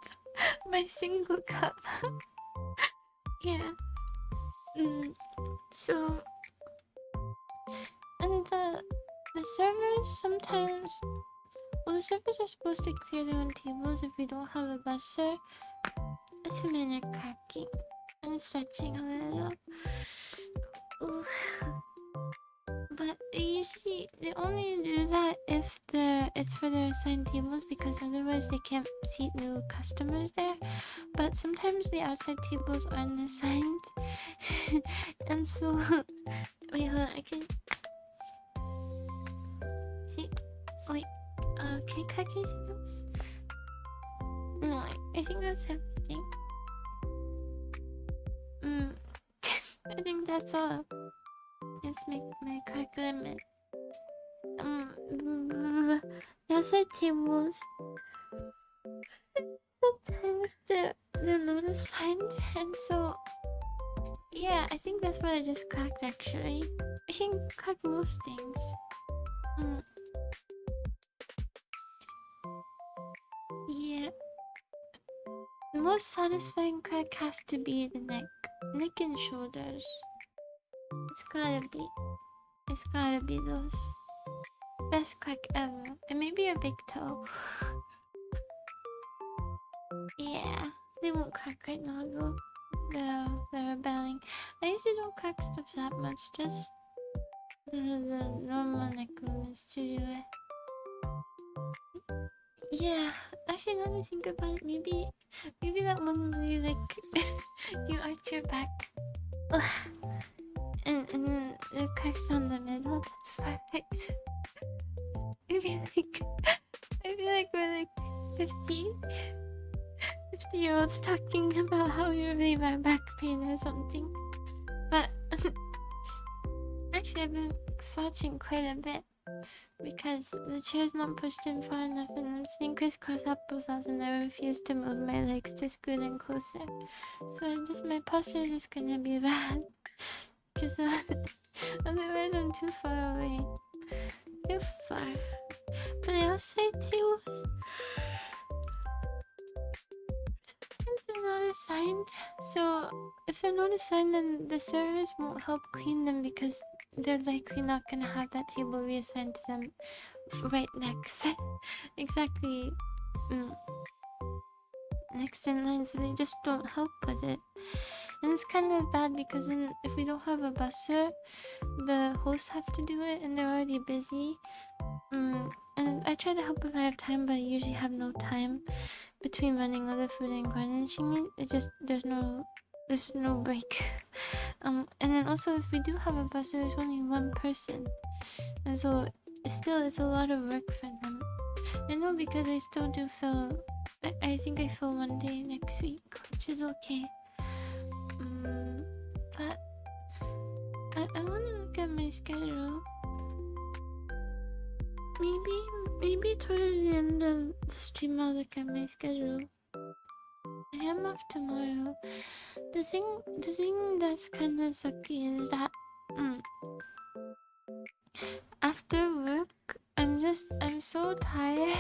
My single cup. Yeah. So, and the servers sometimes, well, the servers are supposed to clear their own tables if we don't have a busser. It's a minute cracking and stretching a little. Ooh. But they only do that if it's for their assigned tables, because otherwise they can't seat new customers there. But sometimes the outside tables aren't assigned. And so wait, hold on, I can see. Wait, can I crack anything else? No, I think that's everything. I think that's all. It's my crack limit. The outside tables, sometimes they're not assigned, and so yeah, I think that's what I just cracked actually. I can crack most things. Yeah, the most satisfying crack has to be the neck and shoulders. It's gotta be those. best quack ever. And maybe your big toe. Yeah, they won't crack right now though. They're rebelling. I usually don't crack stuff that much, just the normal neck movements to do it. Yeah, actually now that I think about it, maybe that one where you like you arch your back. Ugh. And then it cracks down the middle, that's perfect. I feel like we're like 50-year-olds talking about how we relieve our back pain or something. But actually I've been slouching quite a bit because the chair's not pushed in far enough and I'm sitting crisscross applesauce and I refuse to move my legs to scoot in closer. So my posture is just gonna be bad. Because otherwise I'm too far away. Too far. But the outside tables, they're not assigned. So if they're not assigned, then the servers won't help clean them because they're likely not gonna have that table reassigned to them right next. Exactly. Next in line, so they just don't help with it. And it's kind of bad because then if we don't have a busser, the hosts have to do it and they're already busy. And I try to help if I have time, but I usually have no time between running other food and garnishing it. There's no break. And then also if we do have a busser, there's only one person, and so still it's a lot of work for them. I know because I still do fill. I think I fill one day next week, which is okay. But I want to look at my schedule. Maybe towards the end of the stream I'll look at my schedule. I am off tomorrow. The thing that's kind of sucky is that after work I'm so tired.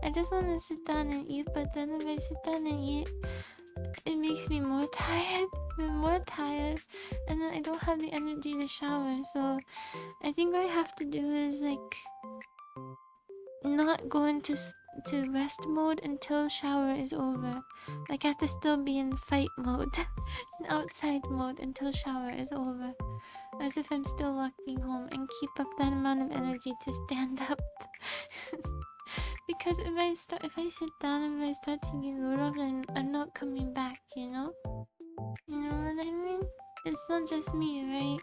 I just want to sit down and eat, but then if I sit down and eat, it makes me more tired. I'm more tired, and then I don't have the energy to shower. So I think what I have to do is like not go into rest mode until shower is over. Like I have to still be in fight mode, in outside mode until shower is over, as if I'm still walking home, and keep up that amount of energy to stand up. Because if I sit down and if I start to get noodles, then I'm not coming back. You know what I mean? It's not just me, right?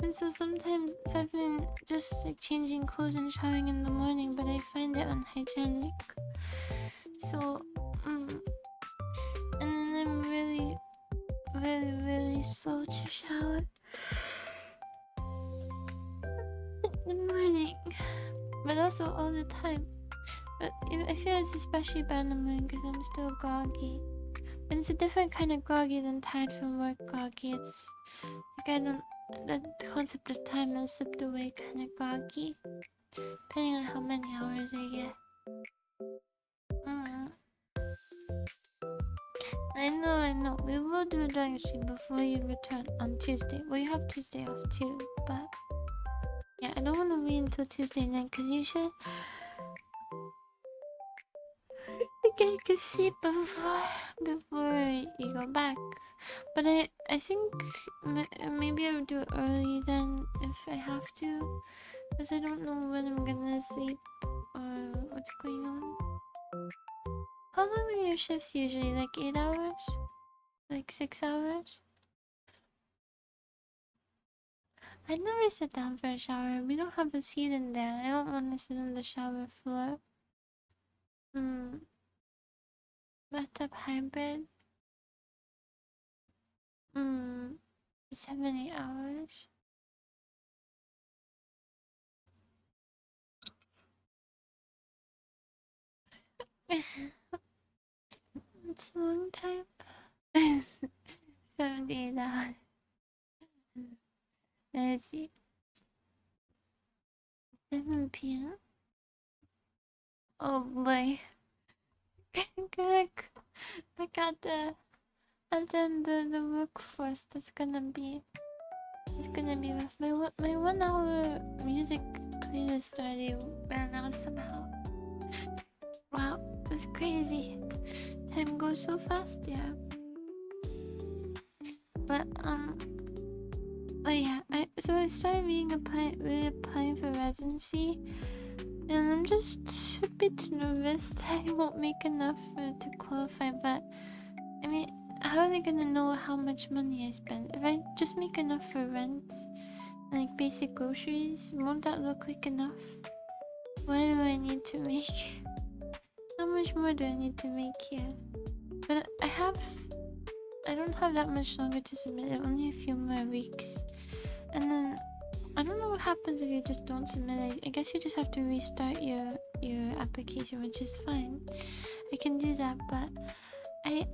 And so sometimes I've been just like changing clothes and showering in the morning, but I find it unhygienic. So, and then I'm really, really, really slow to shower in the morning, but also all the time. But I feel it's especially bad in the morning because I'm still groggy. And it's a different kind of groggy than tired from work groggy. It's like the concept of time has slipped away kind of groggy, depending on how many hours I get. I know. We will do a drawing stream before you return on Tuesday. Well, you have Tuesday off too, but yeah, I don't want to wait until Tuesday night because you should get a sleep before you go back. But I think maybe I would do it early then if I have to, because I don't know when I'm gonna sleep or what's going on. How long are your shifts usually? Like 8 hours? Like 6 hours? I never sit down for a shower. We don't have a seat in there. I don't want to sit on the shower floor. Bathtub hybrid. 70 hours. It's a long time. 78 hours. Let's see. 7 p.m. Oh boy. Back at the workforce. It's gonna be rough. My 1 hour music playlist already ran out somehow. Wow, that's crazy. Time goes so fast, yeah. But oh yeah, so I started reapplying for residency, and I'm just a bit nervous that I won't make enough to qualify. But I mean, how are they gonna know how much money I spend? If I just make enough for rent, like basic groceries, won't that look like enough? What do I need to make? How much more do I need to make here? But I don't have that much longer to submit it, only a few more weeks. And then, I don't know what happens if you just don't submit it. I guess you just have to restart your application, which is fine. I can do that, but I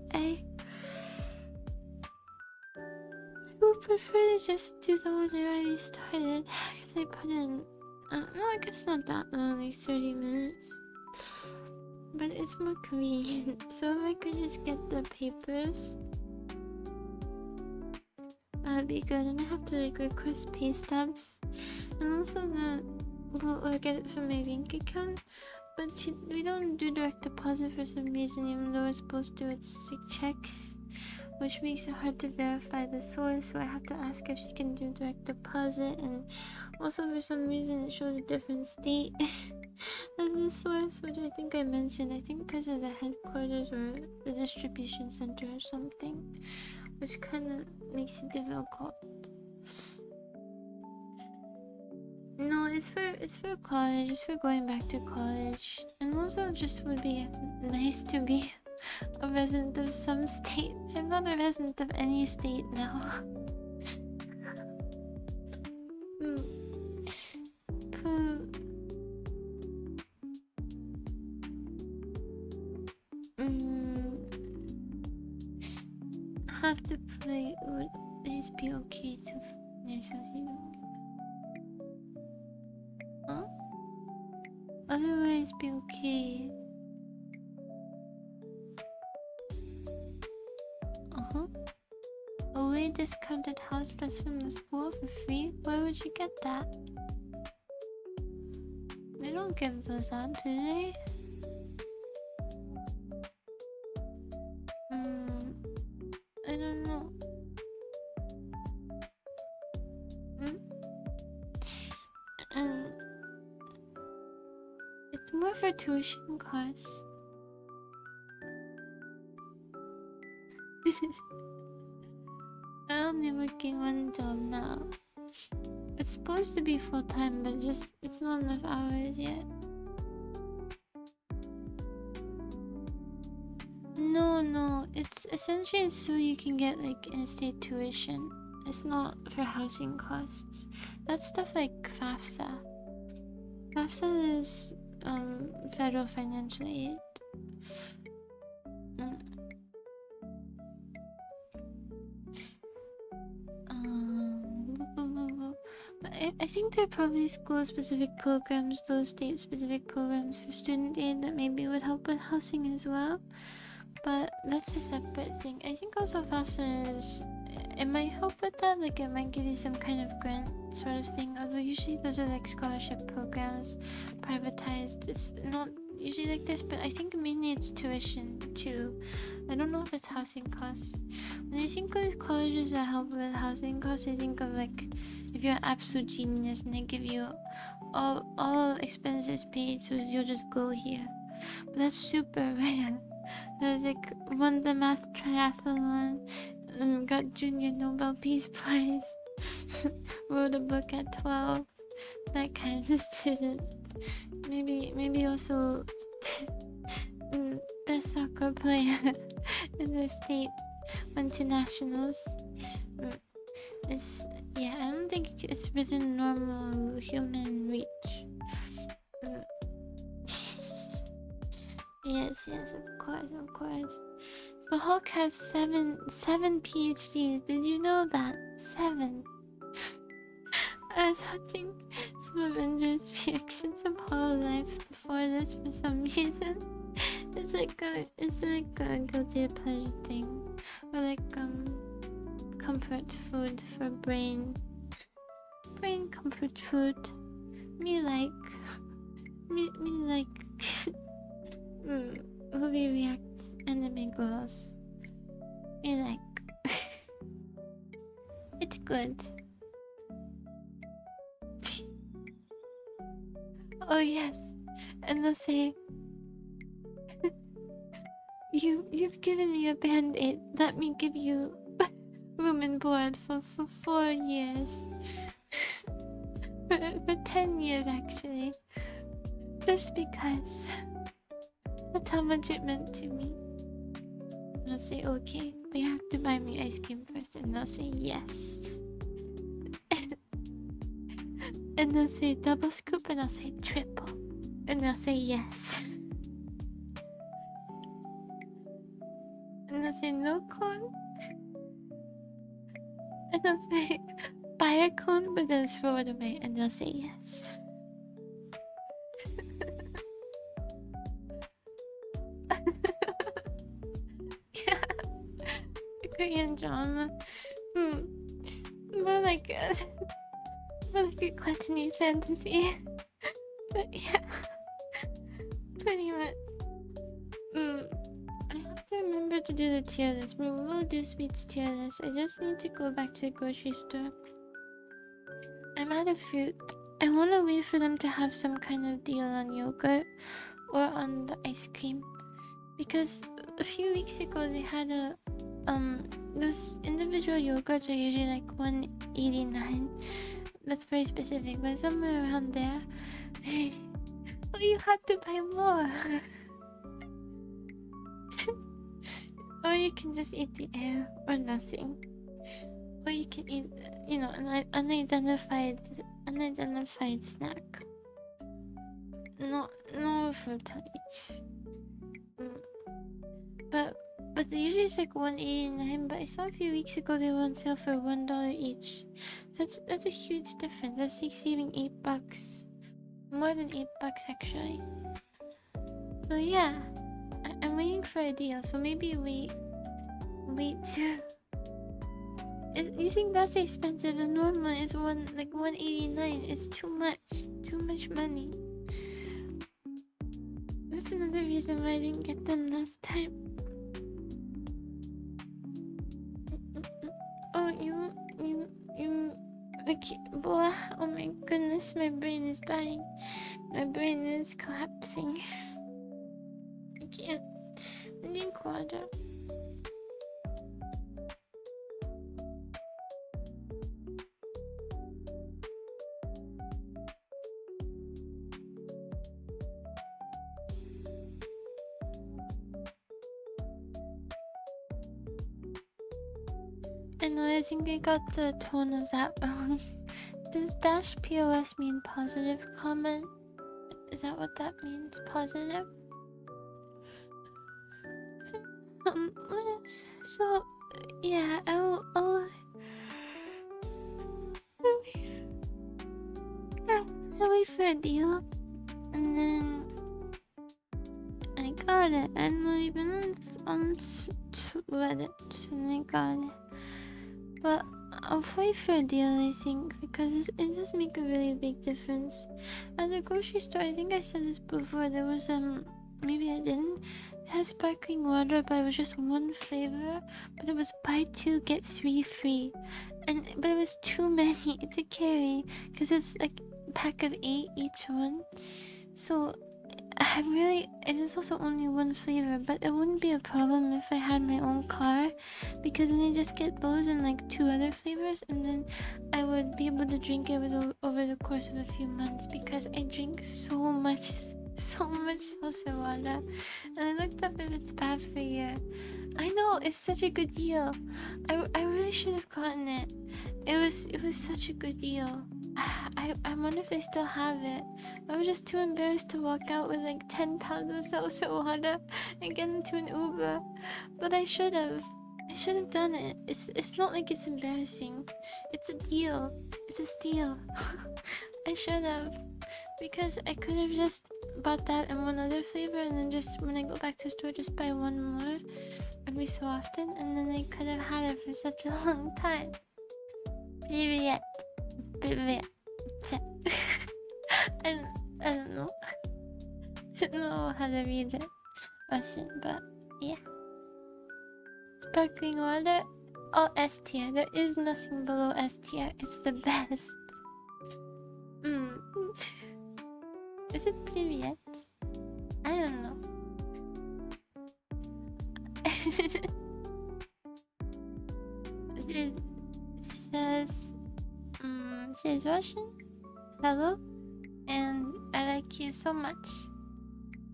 would prefer to just do the one I already started, because I put in, no, I guess not that long, like 30 minutes. But it's more convenient, so if I could just get the papers, that'd be good. And I have to like request pay stubs, and also we'll get it from my bank account. But we don't do direct deposit for some reason, even though we're supposed to. It's like checks, which makes it hard to verify the source. So I have to ask if she can do direct deposit, and also for some reason it shows a different state as the source, which I think I mentioned. I think because of the headquarters or the distribution center or something, which kind of makes it difficult. No, it's for college. It's for going back to college, and also just would be nice to be a resident of some state. I'm not a resident of any state now. Have to play. Would it be okay to finish? Huh? Otherwise, be okay. Away discounted house plus from the school for free? Where would you get that? They don't give those out, do they? I don't know. And it's more for tuition costs. I only working one job now. It's supposed to be full time, but just it's not enough hours yet. No, it's essentially so you can get like in-state tuition. It's not for housing costs. That's stuff like FAFSA. FAFSA is federal financial aid. But I think there are probably school-specific programs, those state-specific programs for student aid that maybe would help with housing as well. But that's a separate thing. I think also FAFSA is, it might help with that, like it might give you some kind of grant sort of thing, although usually those are like scholarship programs, privatized. It's not usually like this, but I think mainly it's tuition too. I don't know if it's housing costs. When I think of colleges that help with housing costs, I think of like if you're an absolute genius and they give you all expenses paid, so you'll just go here. But that's super rare. There's like won the math triathlon, got junior Nobel Peace Prize, wrote a book at 12, that kind of student. Maybe also best soccer player in their state, went to nationals. I don't think it's within normal human reach. Yes, of course. The Hulk has seven PhDs. Did you know that? 7. I was watching some Avengers reactions of Hololive before this for some reason. It's like a guilty pleasure thing, or like comfort food for brain comfort food. me like movie reacts anime girls. Me like it's good. Oh yes, and they'll say, you've given me a band-aid. Let me give you room and board for 4 years. for 10 years actually. Just because that's how much it meant to me. And I'll say, okay, but you have to buy me ice cream first. And they'll say yes. And they'll say double scoop, and I'll say triple. And they'll say yes. And they'll say no cone. And I'll say buy a cone, but then throw it away. And they'll say yes. Yeah. Korean drama. More like a gluttony fantasy. But yeah. Pretty much. I have to remember to do the tier list. We will do Sweet's tier list. I just need to go back to the grocery store. I'm out of fruit. I want to wait for them to have some kind of deal on yogurt or on the ice cream, because a few weeks ago they had a those individual yogurts are usually like $1.89. That's very specific, but somewhere around there. Oh, you had to buy more. Or you can just eat the air or nothing. Or you can eat, an unidentified snack. No fruit on each. But they usually it's like $1.89. But I saw a few weeks ago they were on sale for $1 each. That's a huge difference. That's like saving $8. More than $8 actually. So yeah, I'm waiting for a deal. So maybe wait to. You think that's expensive? And normal is $1.89. It's too much money. That's another reason why I didn't get them last time. Oh, you okay, boy. Oh my goodness, my brain is dying. My brain is collapsing. I can't drink water. And I think I got the tone of that wrong. Does dash POS mean positive comment? Is that what that means? Positive? So yeah, I'll wait for a deal, and then I got it. I'm not even on Reddit, and I got it. But I'll wait for a deal, I think, because it does make a really big difference. At the grocery store, I think I said this before, there was maybe I didn't. It had sparkling water, but it was just one flavor. But it was buy 2 get 3 free, but it was too many to carry because it's like a pack of 8 each one. So it is also only one flavor, but it wouldn't be a problem if I had my own car, because then I just get those and like 2 other flavors, and then I would be able to drink it over the course of a few months, because I drink so much salsa water. And I looked up if it's bad for you. I know, it's such a good deal. I really should have gotten it. It was such a good deal. I wonder if they still have it. I was just too embarrassed to walk out with like 10 pounds of salsa water and get into an Uber. But I should have. I should have done it. It's not like it's embarrassing. It's a deal. It's a steal. I should have. Because I could have just bought that and one other flavor, and then just when I go back to the store just buy one more every so often, and then I could have had it for such a long time. Period. I, I don't know. I don't know how to read it Russian, but yeah. Sparkling water. Oh, S tier. There is nothing below S tier. It's the best. Is it привет? I don't know. It says, she's Russian. Hello, and I like you so much.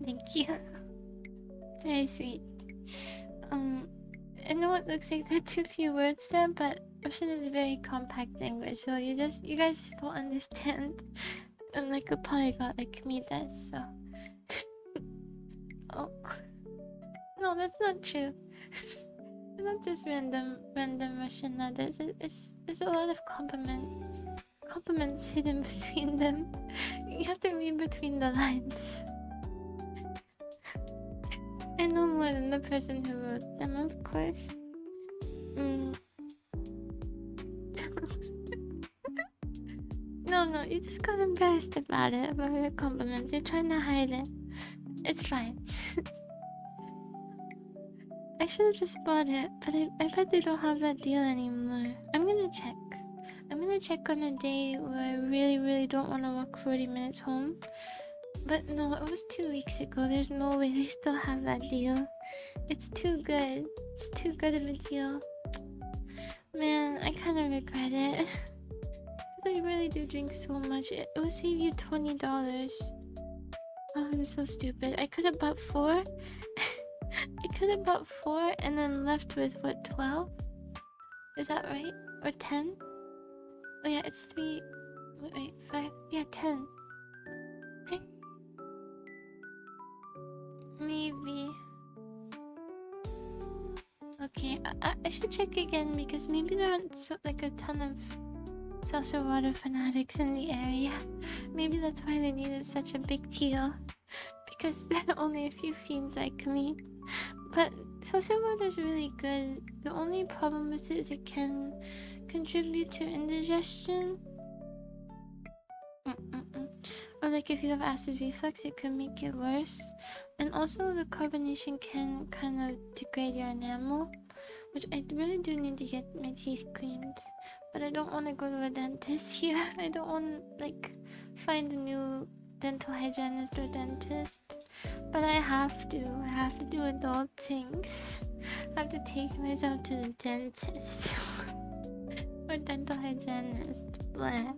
Thank you. Very sweet. I know it looks like there are too few words there, but Russian is a very compact language, so you guys just don't understand. Unlike a polyglot like me does, so. Oh. No, that's not true. It's not just random Russian letters. There's a lot of compliments hidden between them. You have to read between the lines. I know more than the person who wrote them, of course. No, you just got embarrassed about it, about your compliments. You're trying to hide it. It's fine. I should have just bought it, but I bet they don't have that deal anymore. I'm gonna check. I'm gonna check on a day where I really don't want to walk 40 minutes home. But no, it was 2 weeks ago. There's no way they still have that deal. It's too good. It's too good of a deal. Man, I kind of regret it. Because I really do drink so much. It will save you $20. Oh, I'm so stupid. I could have bought 4. I could have bought 4 and then left with, what, 12? Is that right? Or 10? Oh yeah, it's 3... Wait, 5... Yeah, 10. Maybe. Okay, I should check again because maybe there aren't like a ton of social water fanatics in the area. Maybe that's why they needed such a big deal. Because there are only a few fiends like me. But social water is really good. The only problem with it is it can contribute to indigestion. Or like if you have acid reflux, it can make it worse. And also the carbonation can kind of degrade your enamel, which I really do need to get my teeth cleaned. But I don't want to go to a dentist here. I don't want to like find a new dental hygienist or dentist. But I have to do adult things. I have to take myself to the dentist or dental hygienist. Blah.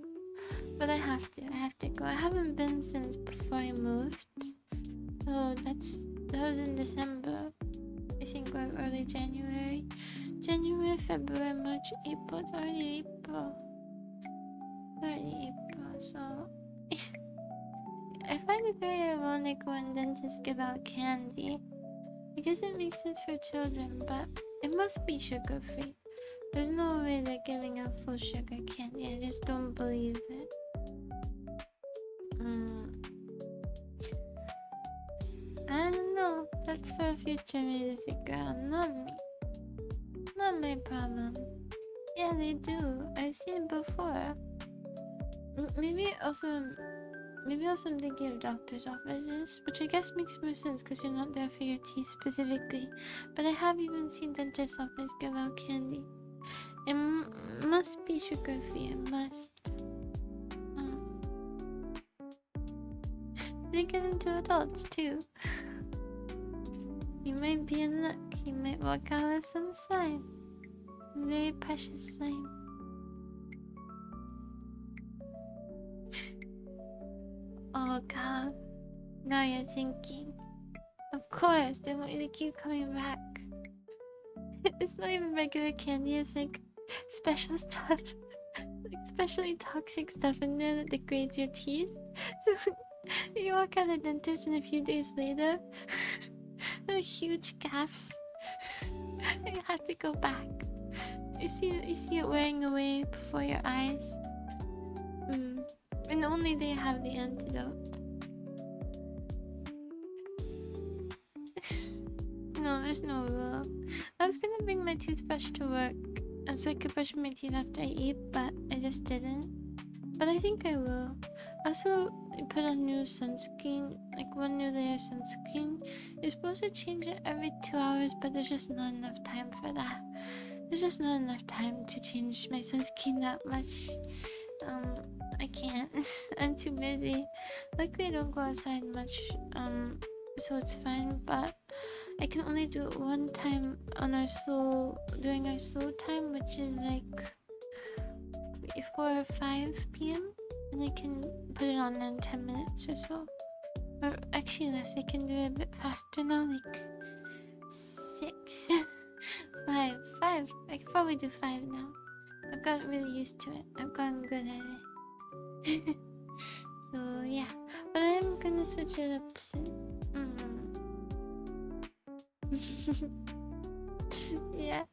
But I have to go. I haven't been since before I moved. So that was in December. I think, or early January. January, February, March, April. It's already April. So I find it very ironic when dentists give out candy. I guess it makes sense for children, but it must be sugar free. There's no way they're giving out full sugar candy. I just don't believe it. I don't know. That's for future me to figure out, not me. Not my problem. Yeah, they do. I've seen it before. Maybe also I'm thinking of doctor's offices, which I guess makes more sense because you're not there for your teeth specifically. But I have even seen dentist office give out candy. It must be sugar free. It must. They get into adults too. You might be in luck. You might walk out with some slime. Some very precious slime. Oh god. Now you're thinking. Of course, they want you to keep coming back. It's not even regular candy, it's like special stuff. Like specially toxic stuff in there that degrades your teeth. So you walk out of the dentist and a few days later, with huge gaps, and you have to go back. You see it wearing away before your eyes. And only they have the antidote. No, there's no rule. I was gonna bring my toothbrush to work, and so I could brush my teeth after I eat, but I just didn't. But I think I will. Also, you put a new sunscreen, like 1 new layer sunscreen. You're supposed to change it every 2 hours, but there's just not enough time for that. There's just not enough time to change my sunscreen that much. I can't. I'm too busy. Luckily, I don't go outside much, so it's fine, but I can only do it one time on during our slow time, which is like 4 or 5 p.m. And I can put it on in 10 minutes or so. Or actually less, I can do it a bit faster now, like 6, 5. I can probably do 5 now. I've gotten really used to it. I've gotten good at it. So yeah, but I'm gonna switch it up soon. Yeah,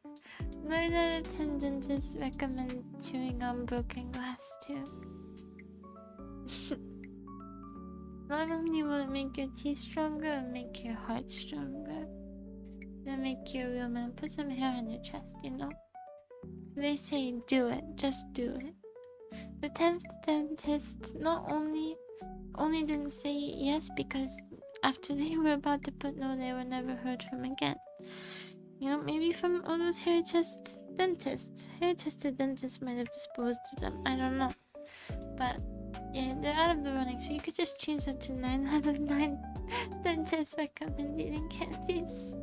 9 out of 10 dentists recommend chewing on broken glass too. Not only will it make your teeth stronger, it'll make your heart stronger. It'll make you a real man. Put some hair on your chest, you know? They say do it, just do it. The 10th dentist not only didn't say yes because after they were about to put no, they were never heard from again. You know, maybe from all those hair-tested dentists. Hair-tested dentists might have disposed of them. I don't know. But yeah, they're out of the running, so you could just change that to 9 out of 9 dentists recommend eating candies.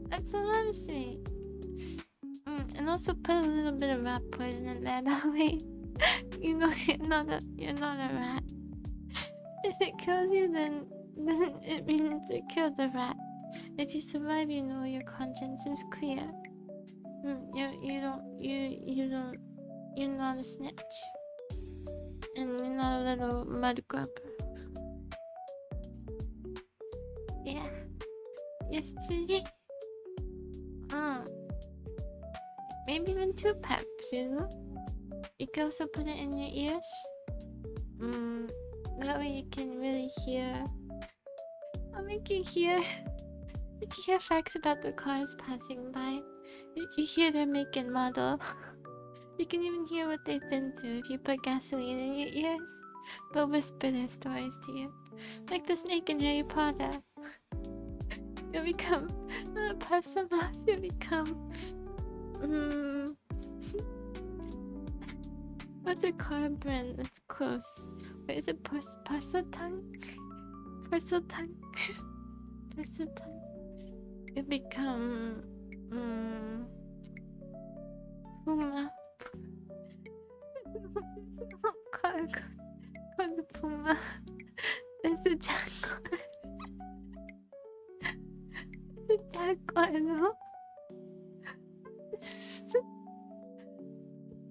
That's all I'm saying. And also put a little bit of rat poison in there, that way you know you're not a rat. If it kills you, then it means it killed the rat. If you survive, you know your conscience is clear. You're not a snitch. And you're not a little mud grubber. Yeah. Yesterday, maybe even 2 peps, you know? You can also put it in your ears. That way you can really hear. I'll make you hear. You can hear facts about the cars passing by. You can hear their make and model. You can even hear what they've been through if you put gasoline in your ears. They'll whisper their stories to you. Like the snake in Harry Potter. You'll become Parsamas, you'll become what's a car brand that's close? Where is it? Parseltongue? Parseltongue? Parseltongue. You become Puma. Car called the Puma. There's a Jaguar. The Jaguar, no?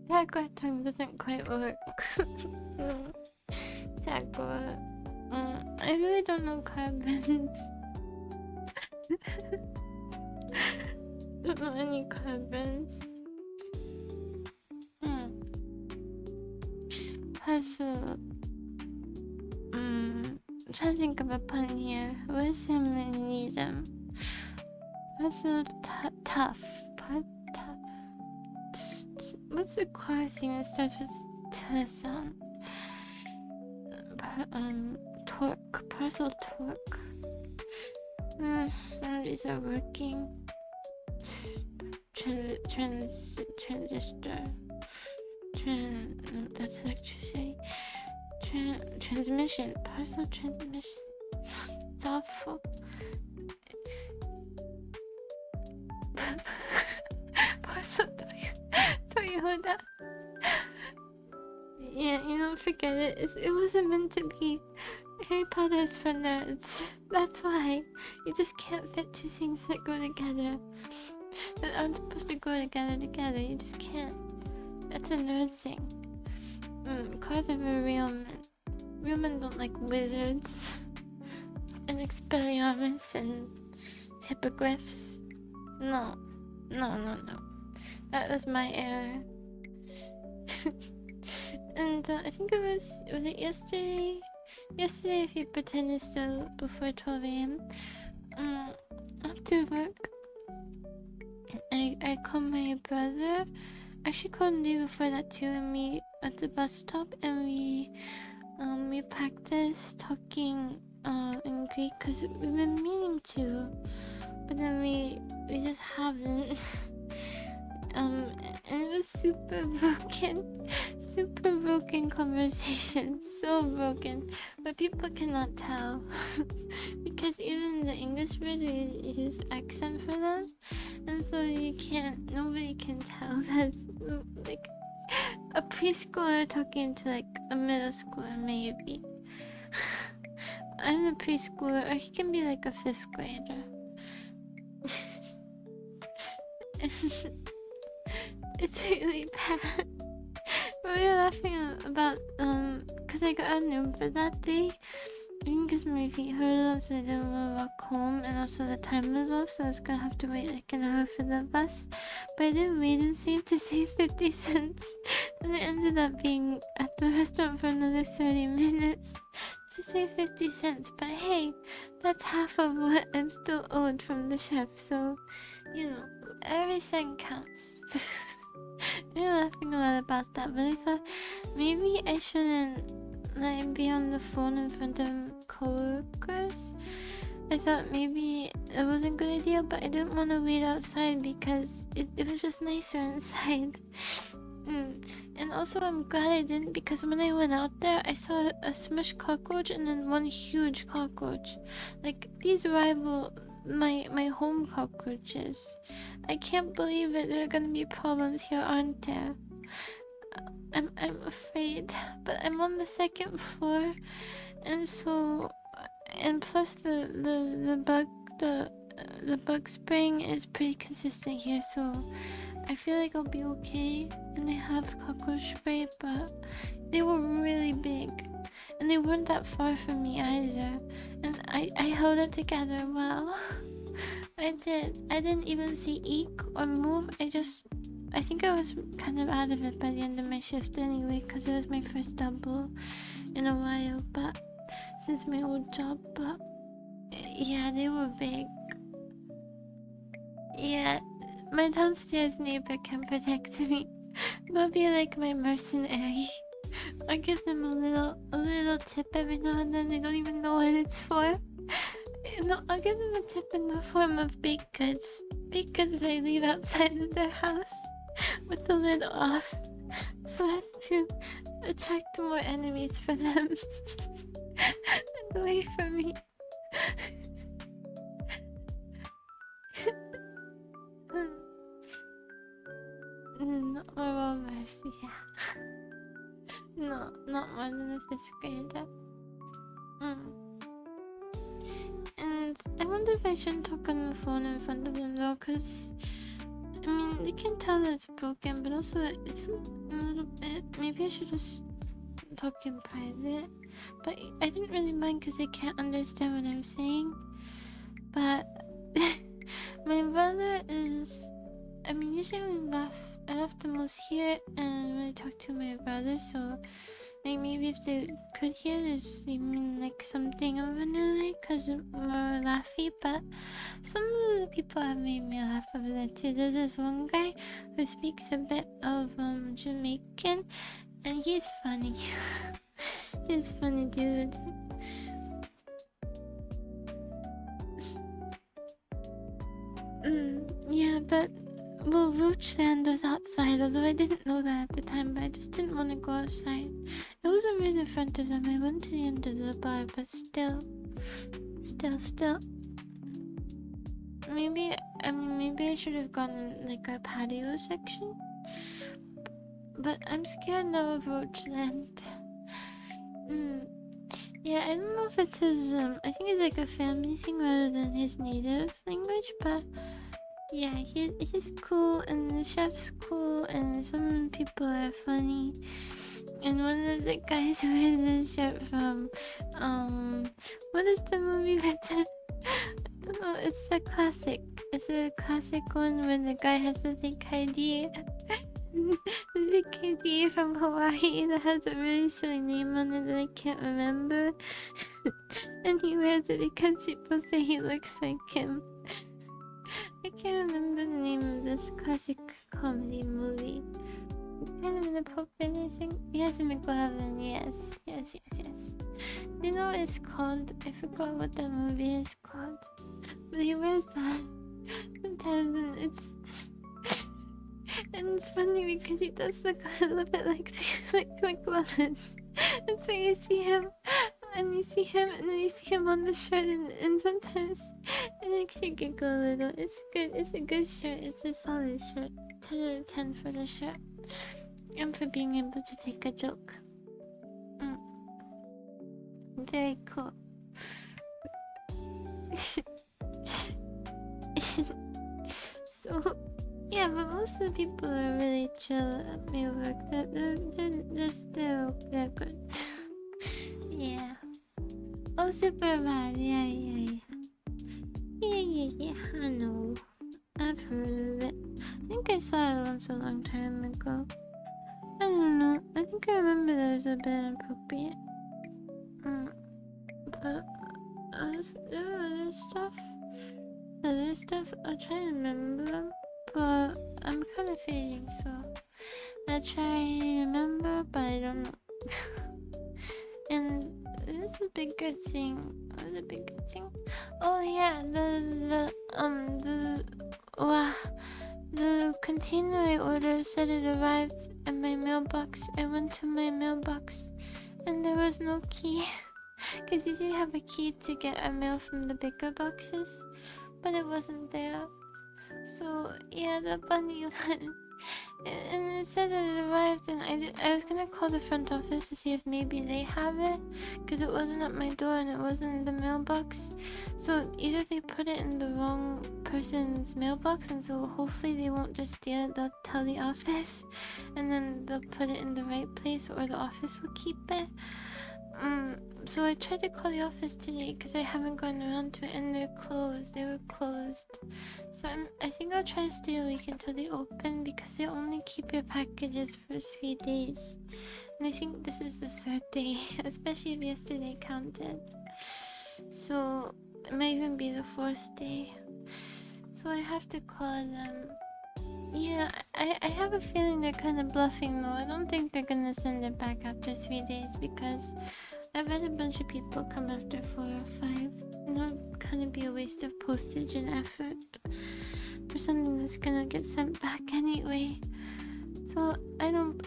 Jaguar tongue doesn't quite work. No. Jaguar. I really don't know car brands. Don't know any car brands. Parcel. I'm trying to think of a pun here. Where's them? Parcel tough. What's the car thing that starts with T sound? Torque. Parcel torque. Some of these are working. Transistor. That's electricity. Transmission. Parcel transmission. It's awful. Parcel Toyota. Yeah, you know, forget it. It wasn't meant to be. Harry Potter is for nerds. That's why. You just can't fit 2 things that go together. That aren't supposed to go together. You just can't. That's a nerd thing. Cars are for real men. Real men don't like wizards. And Expelliarmus and hippogriffs. No. That was my error. And I think was it yesterday? Yesterday, if you pretend it's still before 12 a.m. After work, I called my brother. actually called the day before that too, and we at the bus stop, and we practiced talking in Greek because we've been meaning to, but then we just haven't. And it was super broken conversation, so broken, but people cannot tell because even the English words we use accent for them, and so nobody can tell that's like a preschooler talking to like a middle schooler maybe. I'm a preschooler, or he can be like a 5th grader. It's really bad. We were laughing about cause I got an Uber that day. I think cause my feet hurt, so I didn't want to walk home, and also the time was off, so I was gonna have to wait like an hour for the bus. But I didn't wait and save to save 50 cents, and I ended up being at the restaurant for another 30 minutes to save 50 cents. But hey, that's half of what I'm still owed from the chef, so you know, every cent counts. We're laughing a lot about that, but I thought maybe I shouldn't like be on the phone in front of coworkers. I thought maybe it wasn't a good idea, but I didn't want to wait outside because it was just nicer inside. And also I'm glad I didn't, because when I went out there I saw a smushed cockroach and then one huge cockroach. Like, these rival my home cockroaches. I can't believe it. There are gonna be problems here, aren't there? I'm afraid, but I'm on the 2nd floor, and so, and plus the bug spraying is pretty consistent here, so I feel like I'll be okay. And they have cockroach spray, but they were really big, and they weren't that far from me either, and I held it together well. I did. I didn't even see eek or move. I think I was kind of out of it by the end of my shift anyway, because it was my first double in a while, but since my old job, but yeah, they were big. Yeah, my downstairs neighbor can protect me. They'll be like my mercenary. I give them a little tip every now and then. They don't even know what it's for. No, I'll give them a tip in the form of baked goods. Baked goods I leave outside of their house with the lid off, so as to attract more enemies for them and away from me. Not more Rovers, yeah. No, not more than a 5th grader. And I wonder if I shouldn't talk on the phone in front of them though, cause I mean, they can tell that it's broken, but also it's a little bit. Maybe I should just talk in private. But I didn't really mind because they can't understand what I'm saying. But my brother is. I mean, usually I laugh the most here, and when I talk to my brother, so like maybe if they could hear this, they mean like something of an relay, cause more laughy. But some of the people have made me laugh over there too. There's this one guy who speaks a bit of Jamaican, and he's funny. He's a funny dude. Yeah, but well, Roachland was outside, although I didn't know that at the time, but I just didn't want to go outside. It wasn't right in front of them. I went to the end of the bar, but still. Maybe I should have gone like our patio section. But I'm scared now of Roachland. Yeah, I don't know if it's his, I think it's like a family thing rather than his native language, but yeah, he's cool, and the chef's cool, and some people are funny. And one of the guys wears this shirt from, what is the movie with the, I don't know, it's a classic. It's a classic one where the guy has the fake ID. The fake ID from Hawaii that has a really silly name on it that I can't remember. And he wears it because people say he looks like him. I can't remember the name of this classic comedy movie. kind of inappropriate, I think. Yes, McLovin, yes. You know what it's called? I forgot what that movie is called. But he wears that sometimes, and it's funny because he does look a little bit like McLovin. And so you see him, and then you see him on the shirt, and sometimes it makes you giggle a little. It's good. It's a good shirt. It's a solid shirt. 10 out of 10 for the shirt. And for being able to take a joke. Very cool. So, yeah, but most of the people are really chill at my work. They're good. Yeah. Oh, super bad. Yeah. I know. I've heard of it. I think I saw it once a long time ago. I don't know. I think I remember that it was a bit inappropriate. But there are other stuff. I'll try to remember them. But I'm kind of fading, so I'll try to remember, but I don't know. And this is a bigger thing. What is a bigger thing? Oh yeah, the container I ordered said it arrived in my mailbox. I went to my mailbox and there was no key. Because usually you have a key to get our mail from the bigger boxes, but it wasn't there. So yeah, the bunny one. And it said that it arrived, and I was gonna call the front office to see if maybe they have it, because it wasn't at my door and it wasn't in the mailbox. So either they put it in the wrong person's mailbox, and so hopefully they won't just steal it, they'll tell the office, and then they'll put it in the right place, or the office will keep it. So I tried to call the office today because I haven't gotten around to it, and they're closed. They were closed. So I think I'll try to stay awake until they open, because they only keep your packages for 3 days. And I think this is the 3rd day, especially if yesterday counted. So it might even be the 4th day. So I have to call them. Yeah, I have a feeling they're kind of bluffing though. I don't think they're gonna send it back after 3 days, because I've had a bunch of people come after 4 or 5, and it'll kind of be a waste of postage and effort for something that's gonna get sent back anyway. So I don't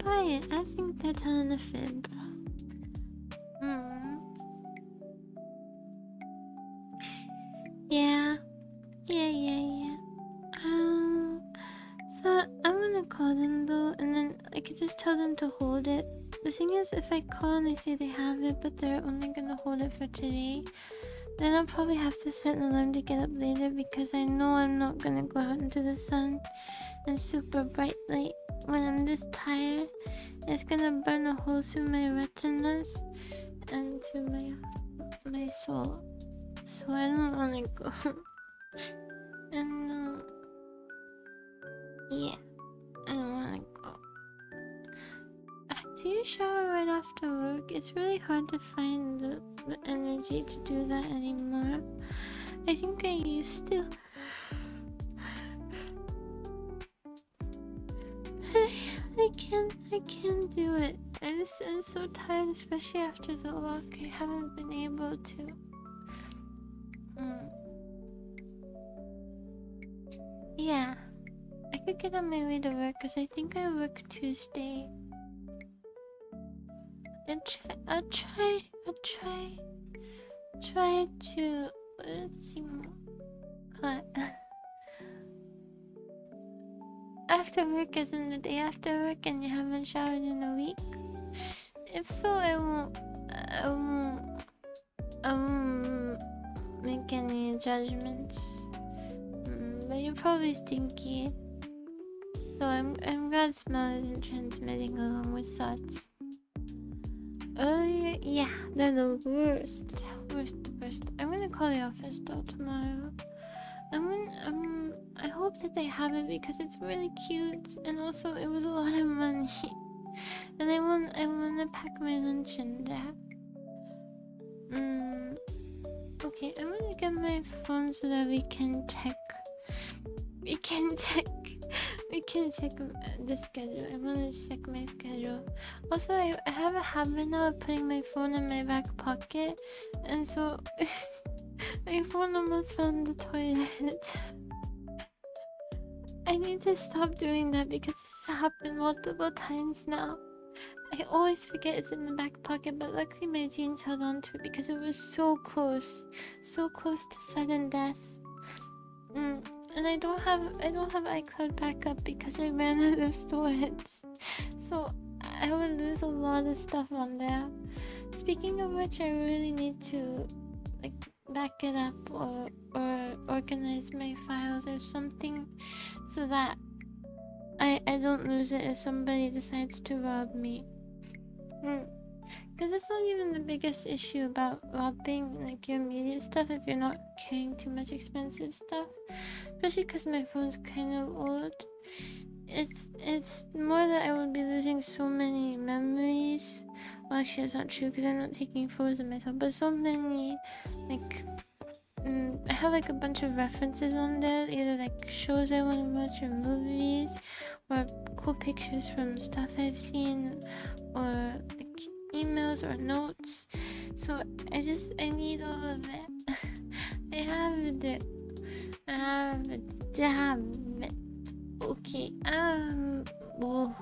buy it. I think they're telling a fib. Yeah. So I'm gonna call them though, and then I could just tell them to hold it. The thing is, if I call and they say they have it, but they're only gonna hold it for today, then I'll probably have to set an alarm to get up later, because I know I'm not gonna go out into the sun and super bright light when I'm this tired. It's gonna burn a hole through my retinas and to my soul. So I don't wanna go. And yeah, I don't wanna go. Do you shower right after work? It's really hard to find the energy to do that anymore. I think I used to. I can't do it. I'm so tired, especially after the walk. I haven't been able to. Yeah, I could get on my way to work, because I think I work Tuesday. I'll try to, let's see more. After work isn't the day after work and you haven't showered in a week? If so, I won't make any judgments. But you're probably stinky. So I'm glad smell isn't transmitting along with thoughts. Yeah, they're the worst. I'm gonna call the office though tomorrow. I hope that they have it, because it's really cute, and also it was a lot of money. And I wanna pack my lunch in there. Okay, I'm gonna get my phone so that we can check we can check the schedule. I want to check my schedule. Also, I have a habit now of putting my phone in my back pocket, and so my phone almost fell in the toilet. I need to stop doing that because this has happened multiple times now. I always forget it's in the back pocket, but luckily my jeans held on to it because it was so close to sudden death. And I don't have iCloud backup because I ran out of storage, so I would lose a lot of stuff on there. Speaking of which, I really need to like back it up or organize my files or something so that I don't lose it if somebody decides to rob me. Because that's not even the biggest issue about robbing like your immediate stuff if you're not carrying too much expensive stuff. Especially because my phone's kind of old. It's more that I would be losing so many memories. Well, actually, that's not true because I'm not taking photos of myself, but so many, like, I have like a bunch of references on there, either like shows I want to watch or movies, or cool pictures from stuff I've seen, or like emails or notes. So I need all of it. I have it. Damn it. Okay. Well,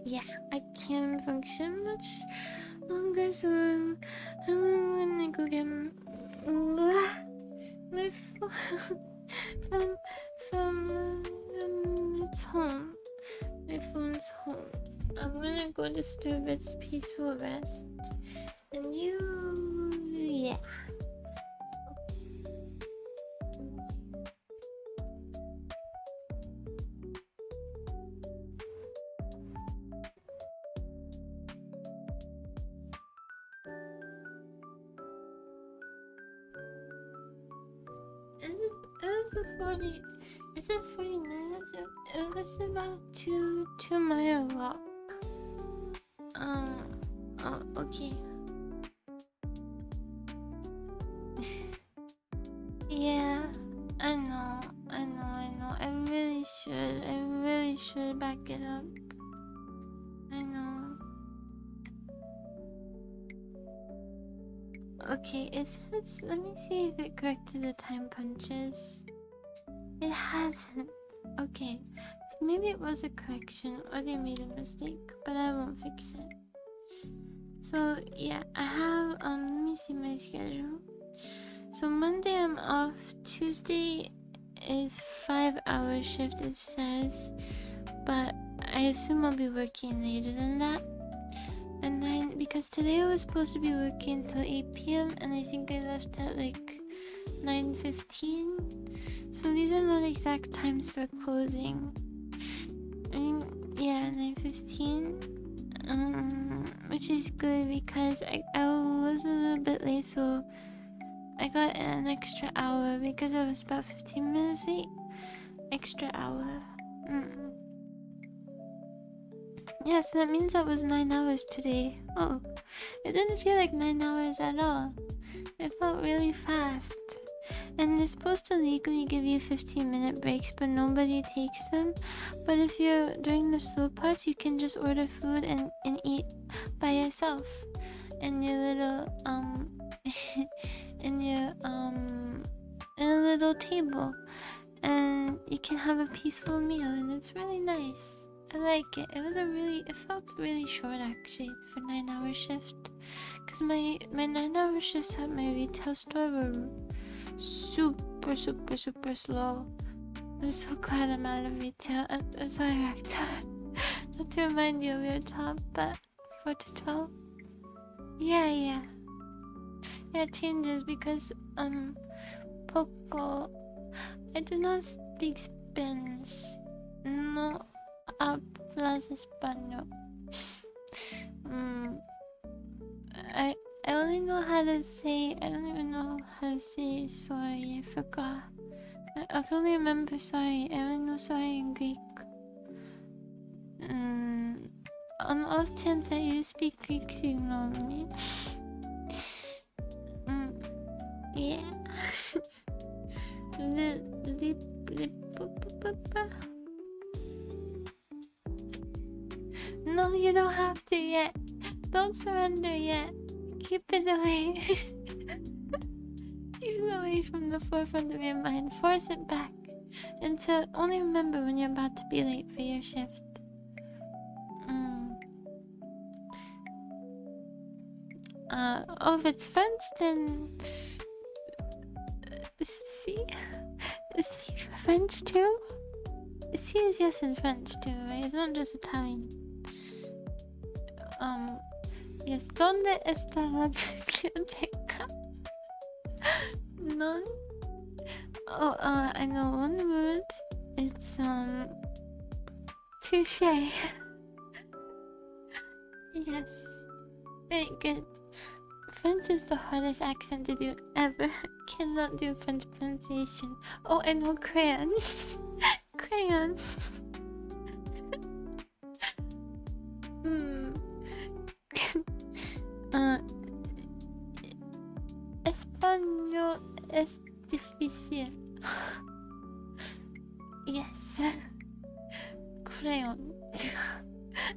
yeah, I can't function much longer, so I'm gonna go get my phone from it's home. My phone's home. I'm gonna go disturb its peaceful rest. And yeah. Is it 40 minutes? It was about 2 mile walk. Oh, okay. Yeah, I know. I really should back it up. I know. Okay, it says, let me see if it corrected the time punches. It hasn't. Okay, so maybe it was a correction or they made a mistake, but I won't fix it. So yeah, I have, let me see my schedule. So Monday I'm off, Tuesday is 5-hour shift it says, but I assume I'll be working later than that. And then, because today I was supposed to be working till 8 p.m. and I think I left at like 9:15. So these are not exact times for closing. I mean, yeah, 9:15. Which is good because I was a little bit late, so I got an extra hour because I was about 15 minutes late. Extra hour. Yeah, so that means that was 9 hours today. Oh, it didn't feel like 9 hours at all. It felt really fast. And they're supposed to legally give you 15-minute breaks, but nobody takes them. But if you're during the slow parts, you can just order food and eat by yourself in your little in a little table, and you can have a peaceful meal, and it's really nice. I like it. It felt really short actually for 9-hour shift, because my 9-hour shifts at my retail store were super slow. I'm so glad I'm out of retail. I'm sorry, Actor. Not to remind you of your job, but 4 to 12. Yeah, it changes because Poco, I do not speak Spanish. No hablas español. I only know how to say. I don't even know how to say sorry. I forgot. I can only remember sorry. I only know sorry in Greek. On the off chance that you speak Greek, so ignore me. Yeah. No, you don't have to yet. Don't surrender yet. Keep it away. Keep it away from the forefront of your mind. Force it back. Until only remember when you're about to be late for your shift. If it's French, then C. Is C French too? C is yes in French too, right? It's not just Italian. Yes. ¿Dónde está la biblioteca? None. Oh, I know one word. It's touche. Yes. Very good. French is the hardest accent to do ever. Cannot do French pronunciation. Oh, I know crayon. Crayon. Español es difícil. Yes. Crayon.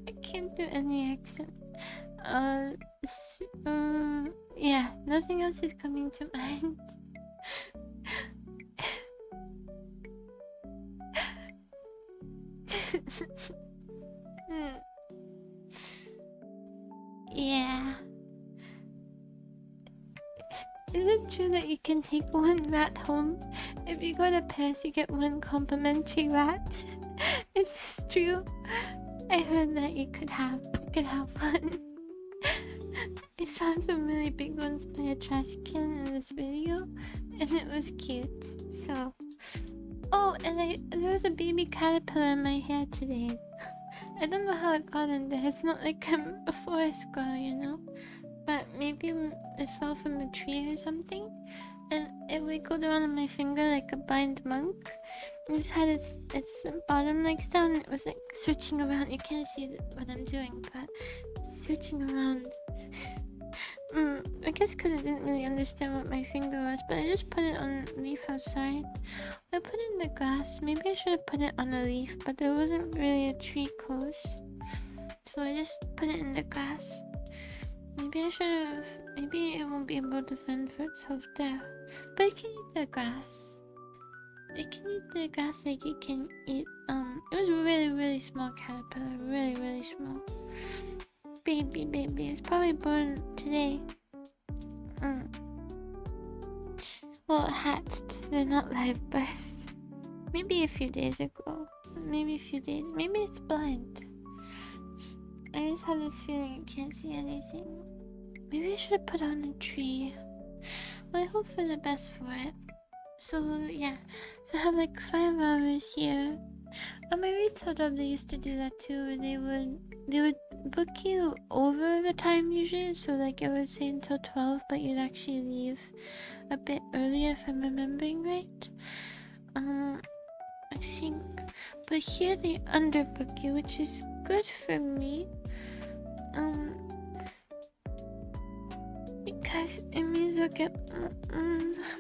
I can't do any accent. Yeah, nothing else is coming to mind. Yeah. Is it true that you can take one rat home? If you go to Paris, you get one complimentary rat. Is this true? I heard that you could have one. I saw some really big ones by a trash can in this video, and it was cute. So, oh, and there was a baby caterpillar in my hair today. I don't know how it got in there. It's not like I'm a forest girl, you know. But maybe it fell from a tree or something, and it wiggled around on my finger like a blind monk. It just had its bottom legs down. And it was like searching around. You can't see what I'm doing, but searching around. I guess because I didn't really understand what my finger was, but I just put it on a leaf outside. I put it in the grass. Maybe I should have put it on a leaf, but there wasn't really a tree close, so I just put it in the grass. Maybe I should have. Maybe it won't be able to fend for itself there, but it can eat the grass. It can eat the grass like it can eat. It was really small caterpillar, really small. Baby, it's probably born today. Well, it hatched. They're not live births. Maybe a few days ago. Maybe a few days. Maybe it's blind. I just have this feeling it can't see anything. Maybe I should have put on a tree. Well, I hope for the best for it. So yeah, so I have like 5 hours here. On my retail job, they used to do that too, where they would book you over the time usually. So like it would say until 12, but you'd actually leave a bit earlier if I'm remembering right. I think, but here they underbook you, which is good for me. Because it means I'll get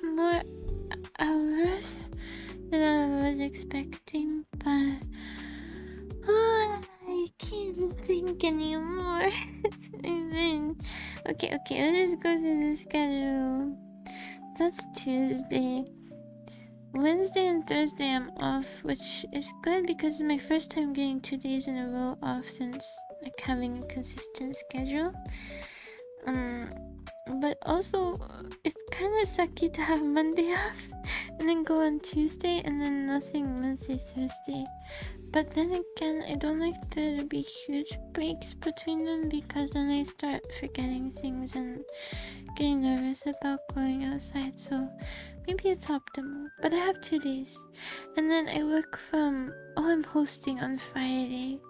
more hours than I was expecting, but I can't think anymore. And then, okay, let's go to the schedule. That's Tuesday. Wednesday and Thursday I'm off, which is good because it's my first time getting 2 days in a row off since like having a consistent schedule. But also it's kind of sucky to have Monday off and then go on Tuesday and then nothing Wednesday, Thursday. But then again, I don't like there to be huge breaks between them because then I start forgetting things and getting nervous about going outside. So maybe it's optimal. But I have 2 days. And then I work from... I'm hosting on Friday.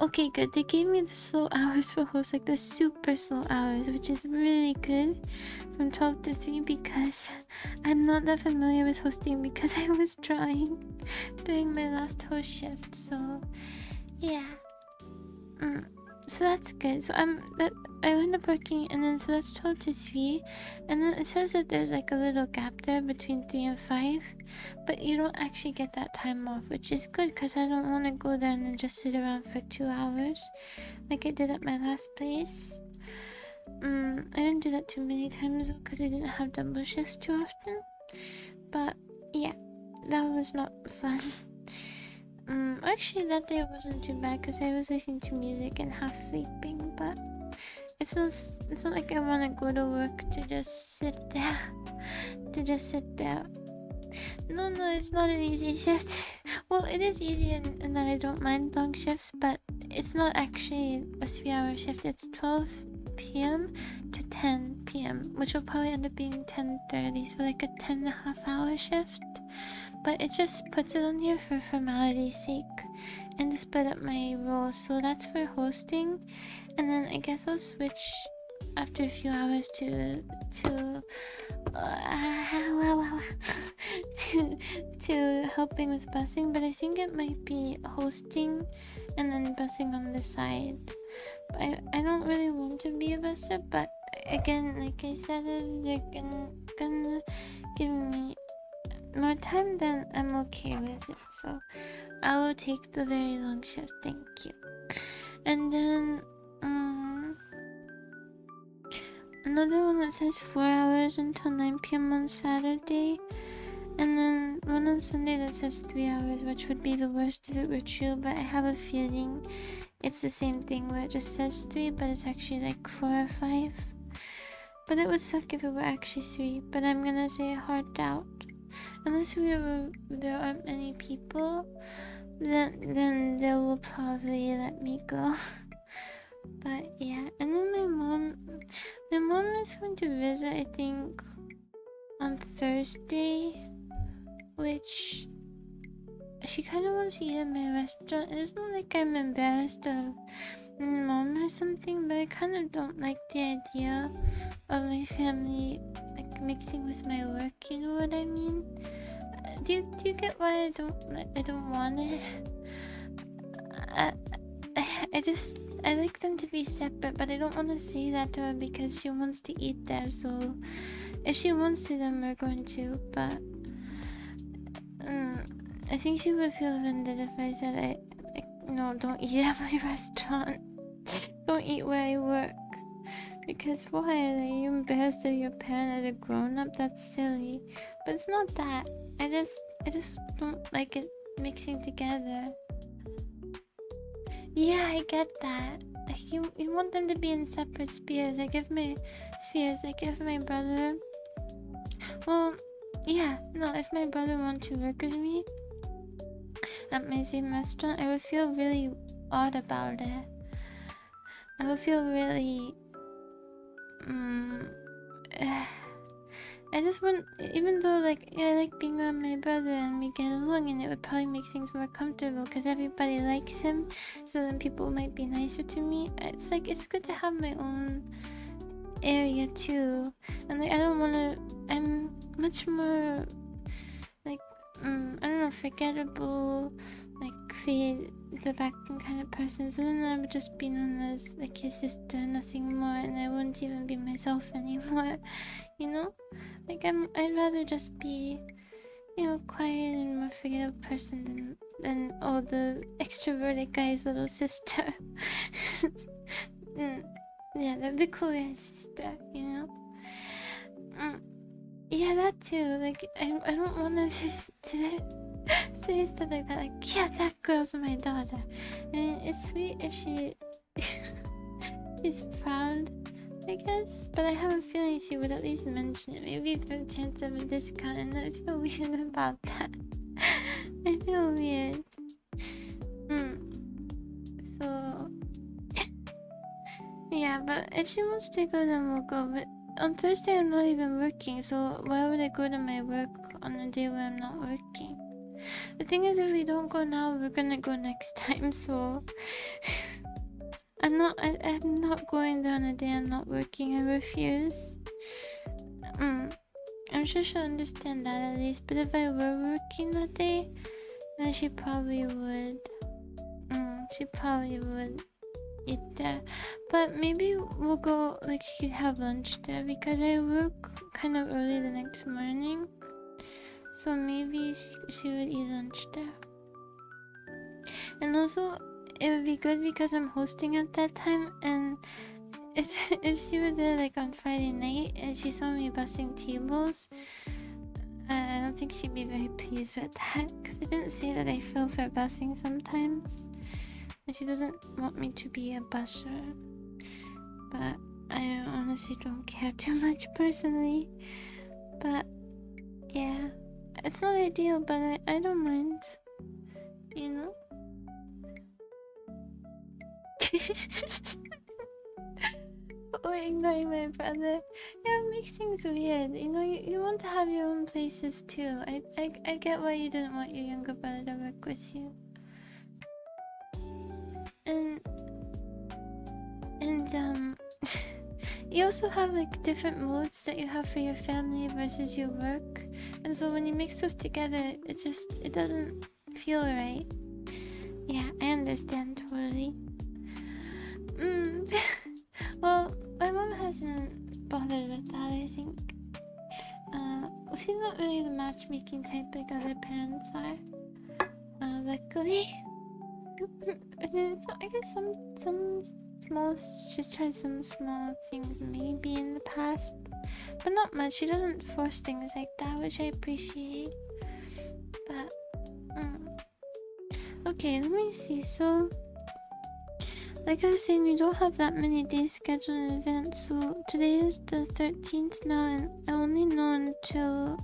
Okay, good. They gave me the slow hours for host, like the super slow hours, which is really good, from 12 to 3 because I'm not that familiar with hosting because I was trying during my last host shift, so yeah. So that's good. So I end up working, and then so that's 12 to 3, and then it says that there's like a little gap there between 3 and 5, but you don't actually get that time off, which is good because I don't want to go there and then just sit around for 2 hours like I did at my last place. I didn't do that too many times though because I didn't have double shifts too often, but yeah, that was not fun. Actually that day wasn't too bad because I was listening to music and half sleeping, but it's not like I want to go to work to just sit there. No, it's not an easy shift. Well, it is easy in that I don't mind long shifts, but it's not actually a 3-hour shift. It's 12 p.m. to 10 p.m., which will probably end up being 10:30, so like a 10.5-hour shift. But it just puts it on here for formality's sake and to split up my roles. So that's for hosting, and then I guess I'll switch after a few hours to to helping with busing, but I think it might be hosting and then busing on the side. I don't really want to be a busser, but again, like I said, if they're gonna give me more time, then I'm okay with it. So I will take the very long shift, thank you. And then another one that says 4 hours until 9 p.m. on Saturday, and then one on Sunday that says 3 hours, which would be the worst if it were true, but I have a feeling it's the same thing where it just says 3 but it's actually like 4 or 5. But it would suck if it were actually 3, but I'm gonna say a hard doubt. Unless there aren't many people, then they will probably let me go. But yeah, and then my mom is going to visit, I think, on Thursday, which she kind of wants to eat at my restaurant. And it's not like I'm embarrassed of my mom or something, but I kind of don't like the idea of my family like mixing with my work. You know what I mean? Do you get why I don't want it? I like them to be separate, but I don't want to say that to her because she wants to eat there. So if she wants to, then we're going to. But I think she would feel offended if I said no, don't eat at my restaurant. Don't eat where I work. Because why? Are you embarrassed of your parent as a grown-up? That's silly. But it's not that. I just don't like it mixing together. Yeah, I get that. Like you want them to be in separate spheres. Like if my brother, well, yeah, no, if my brother wanted to work with me at my same restaurant, I would feel really odd about it. I would feel really I just want, even though like I like being around my brother and we get along, and it would probably make things more comfortable because everybody likes him, so then people might be nicer to me. It's like it's good to have my own area too, and like I don't want to. I'm much more like I don't know, forgettable, like fade the background kind of person. So then I would just be known as like his sister, nothing more, and I wouldn't even be myself anymore. You know, like I'd rather just be, you know, quiet and more forgettable person than the extroverted guy's little sister. Yeah, the cool guy's sister, you know. Yeah, that too. Like I don't want to say stuff like that. Like, yeah, that girl's my daughter, and it's sweet if she is proud, I guess. But I have a feeling she would at least mention it, maybe for the chance of a discount, and I feel weird about that. I feel weird. So yeah, but if she wants to go, then we'll go. But on Thursday I'm not even working, so why would I go to my work on a day where I'm not working? The thing is, if we don't go now, we're gonna go next time, so I'm not going there on a day I'm not working. I refuse. I'm sure she'll understand that at least, but if I were working that day, then she probably would. She probably would. eat there. But maybe we'll go, like, she could have lunch there because I work kind of early the next morning. So maybe she would eat lunch there. And also, it would be good because I'm hosting at that time, and if she were there like on Friday night and she saw me busing tables, I don't think she'd be very pleased with that, because I didn't say that I feel for busing sometimes, and she doesn't want me to be a busser. But I honestly don't care too much personally. But yeah, it's not ideal, but I don't mind, you know. Oh, ignoring my brother. Yeah, it makes things weird. You know, you want to have your own places too. I get why you didn't want your younger brother to work with you. And you also have like different modes that you have for your family versus your work. And so when you mix those together, it doesn't feel right. Yeah, I understand totally. Well, my mom hasn't bothered with that, I think. She's not really the matchmaking type like other parents are. Luckily. So I guess some small, she's tried some small things maybe in the past, but not much. She doesn't force things like that, which I appreciate. But okay, let me see. So like I was saying, we don't have that many days scheduled in advance. So today is the 13th now, and I only know until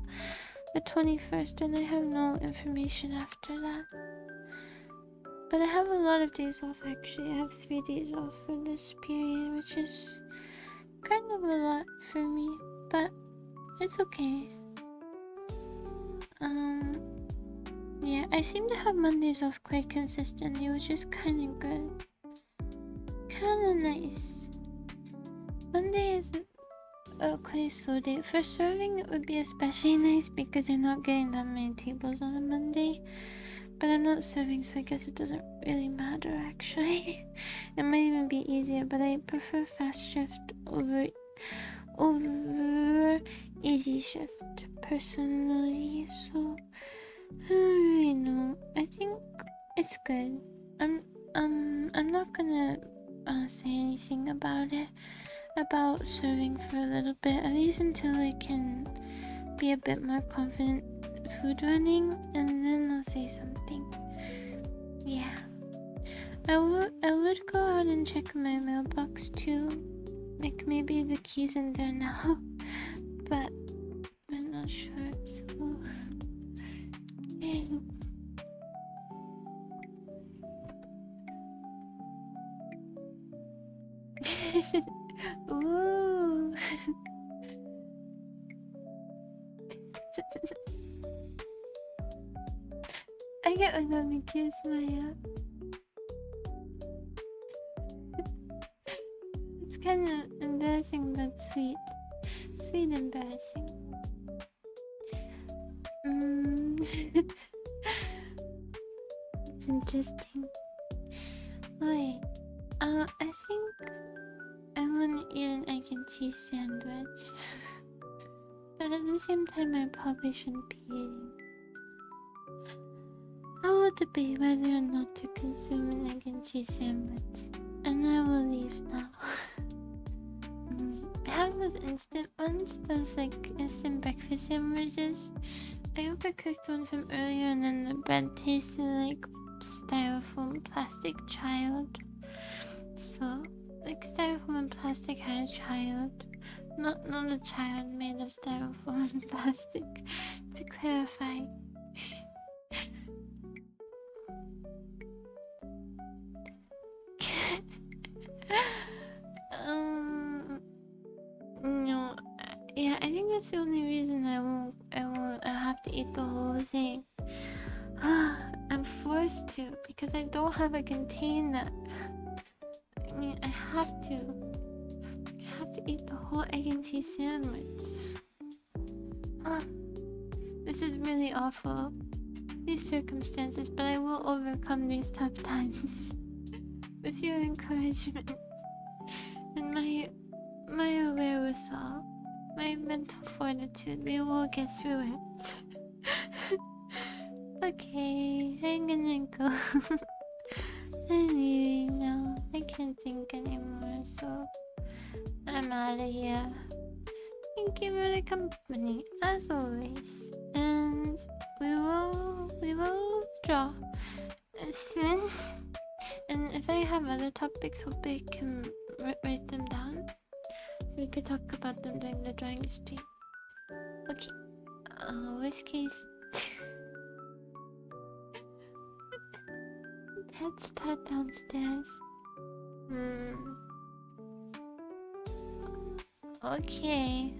the 21st, and I have no information after that. But I have a lot of days off actually. I have 3 days off for this period, which is kind of a lot for me, but it's okay. Yeah, I seem to have Mondays off quite consistently, which is kinda good. Kinda nice. Monday is a quite slow day. For serving, it would be especially nice because you're not getting that many tables on a Monday. But I'm not serving, so I guess it doesn't really matter actually. It might even be easier, but I prefer fast shift over easy shift personally. So I don't really know. I think it's good. I'm not gonna say anything about it, about serving for a little bit, at least until I can be a bit more confident food running, and then I'll say something. Yeah, I would go out and check my mailbox too, like maybe the key's in there now, but I'm not sure. So ooh. I get what that makes you smile. It's kind of embarrassing but sweet. Sweet embarrassing. It's interesting. Wait, I think I want to eat an egg and cheese sandwich. But at the same time, I probably shouldn't be eating. I will debate whether or not to consume an egg and cheese sandwich. And I will leave now. I have those instant ones, those like instant breakfast sandwiches. I overcooked one from earlier, and then the bread tasted like styrofoam plastic child. So, like styrofoam and plastic had a child. Not a child made of styrofoam and plastic, to clarify. No, yeah, I think that's the only reason I have to eat the whole thing. I'm forced to, because I don't have a container. I mean, I have to eat the whole egg and cheese sandwich. This is really awful, these circumstances, but I will overcome these tough times. with your encouragement and my wherewithal, my mental fortitude, we will get through it. Okay, I'm gonna go. I'm leaving now. I can't think anymore, so I'm out of here. Thank you for the company, as always. And we will draw soon. And if I have other topics, hope I can write them down so we could talk about them during the drawing stream. Okay. Worst case. Let's start downstairs. Okay.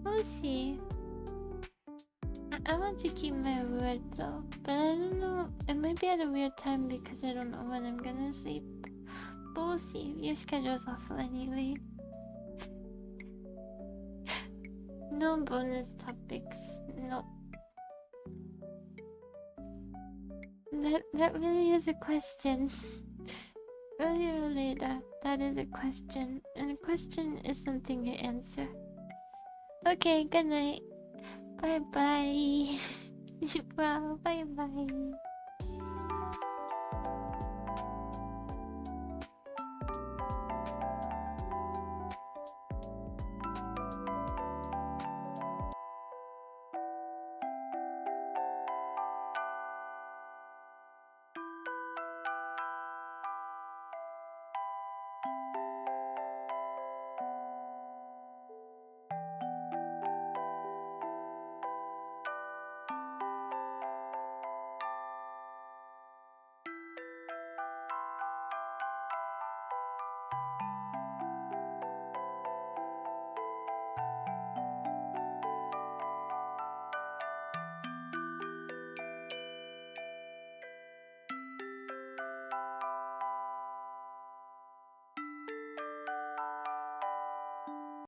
We'll see. I want to keep my word though, but I don't know. It might be at a weird time because I don't know when I'm gonna sleep. But we'll see. Your schedule's awful anyway. No bonus topics. No. That really is a question. Earlier or later, that is a question. And a question is something you answer. Okay, good night. Bye bye. Well, bye bye.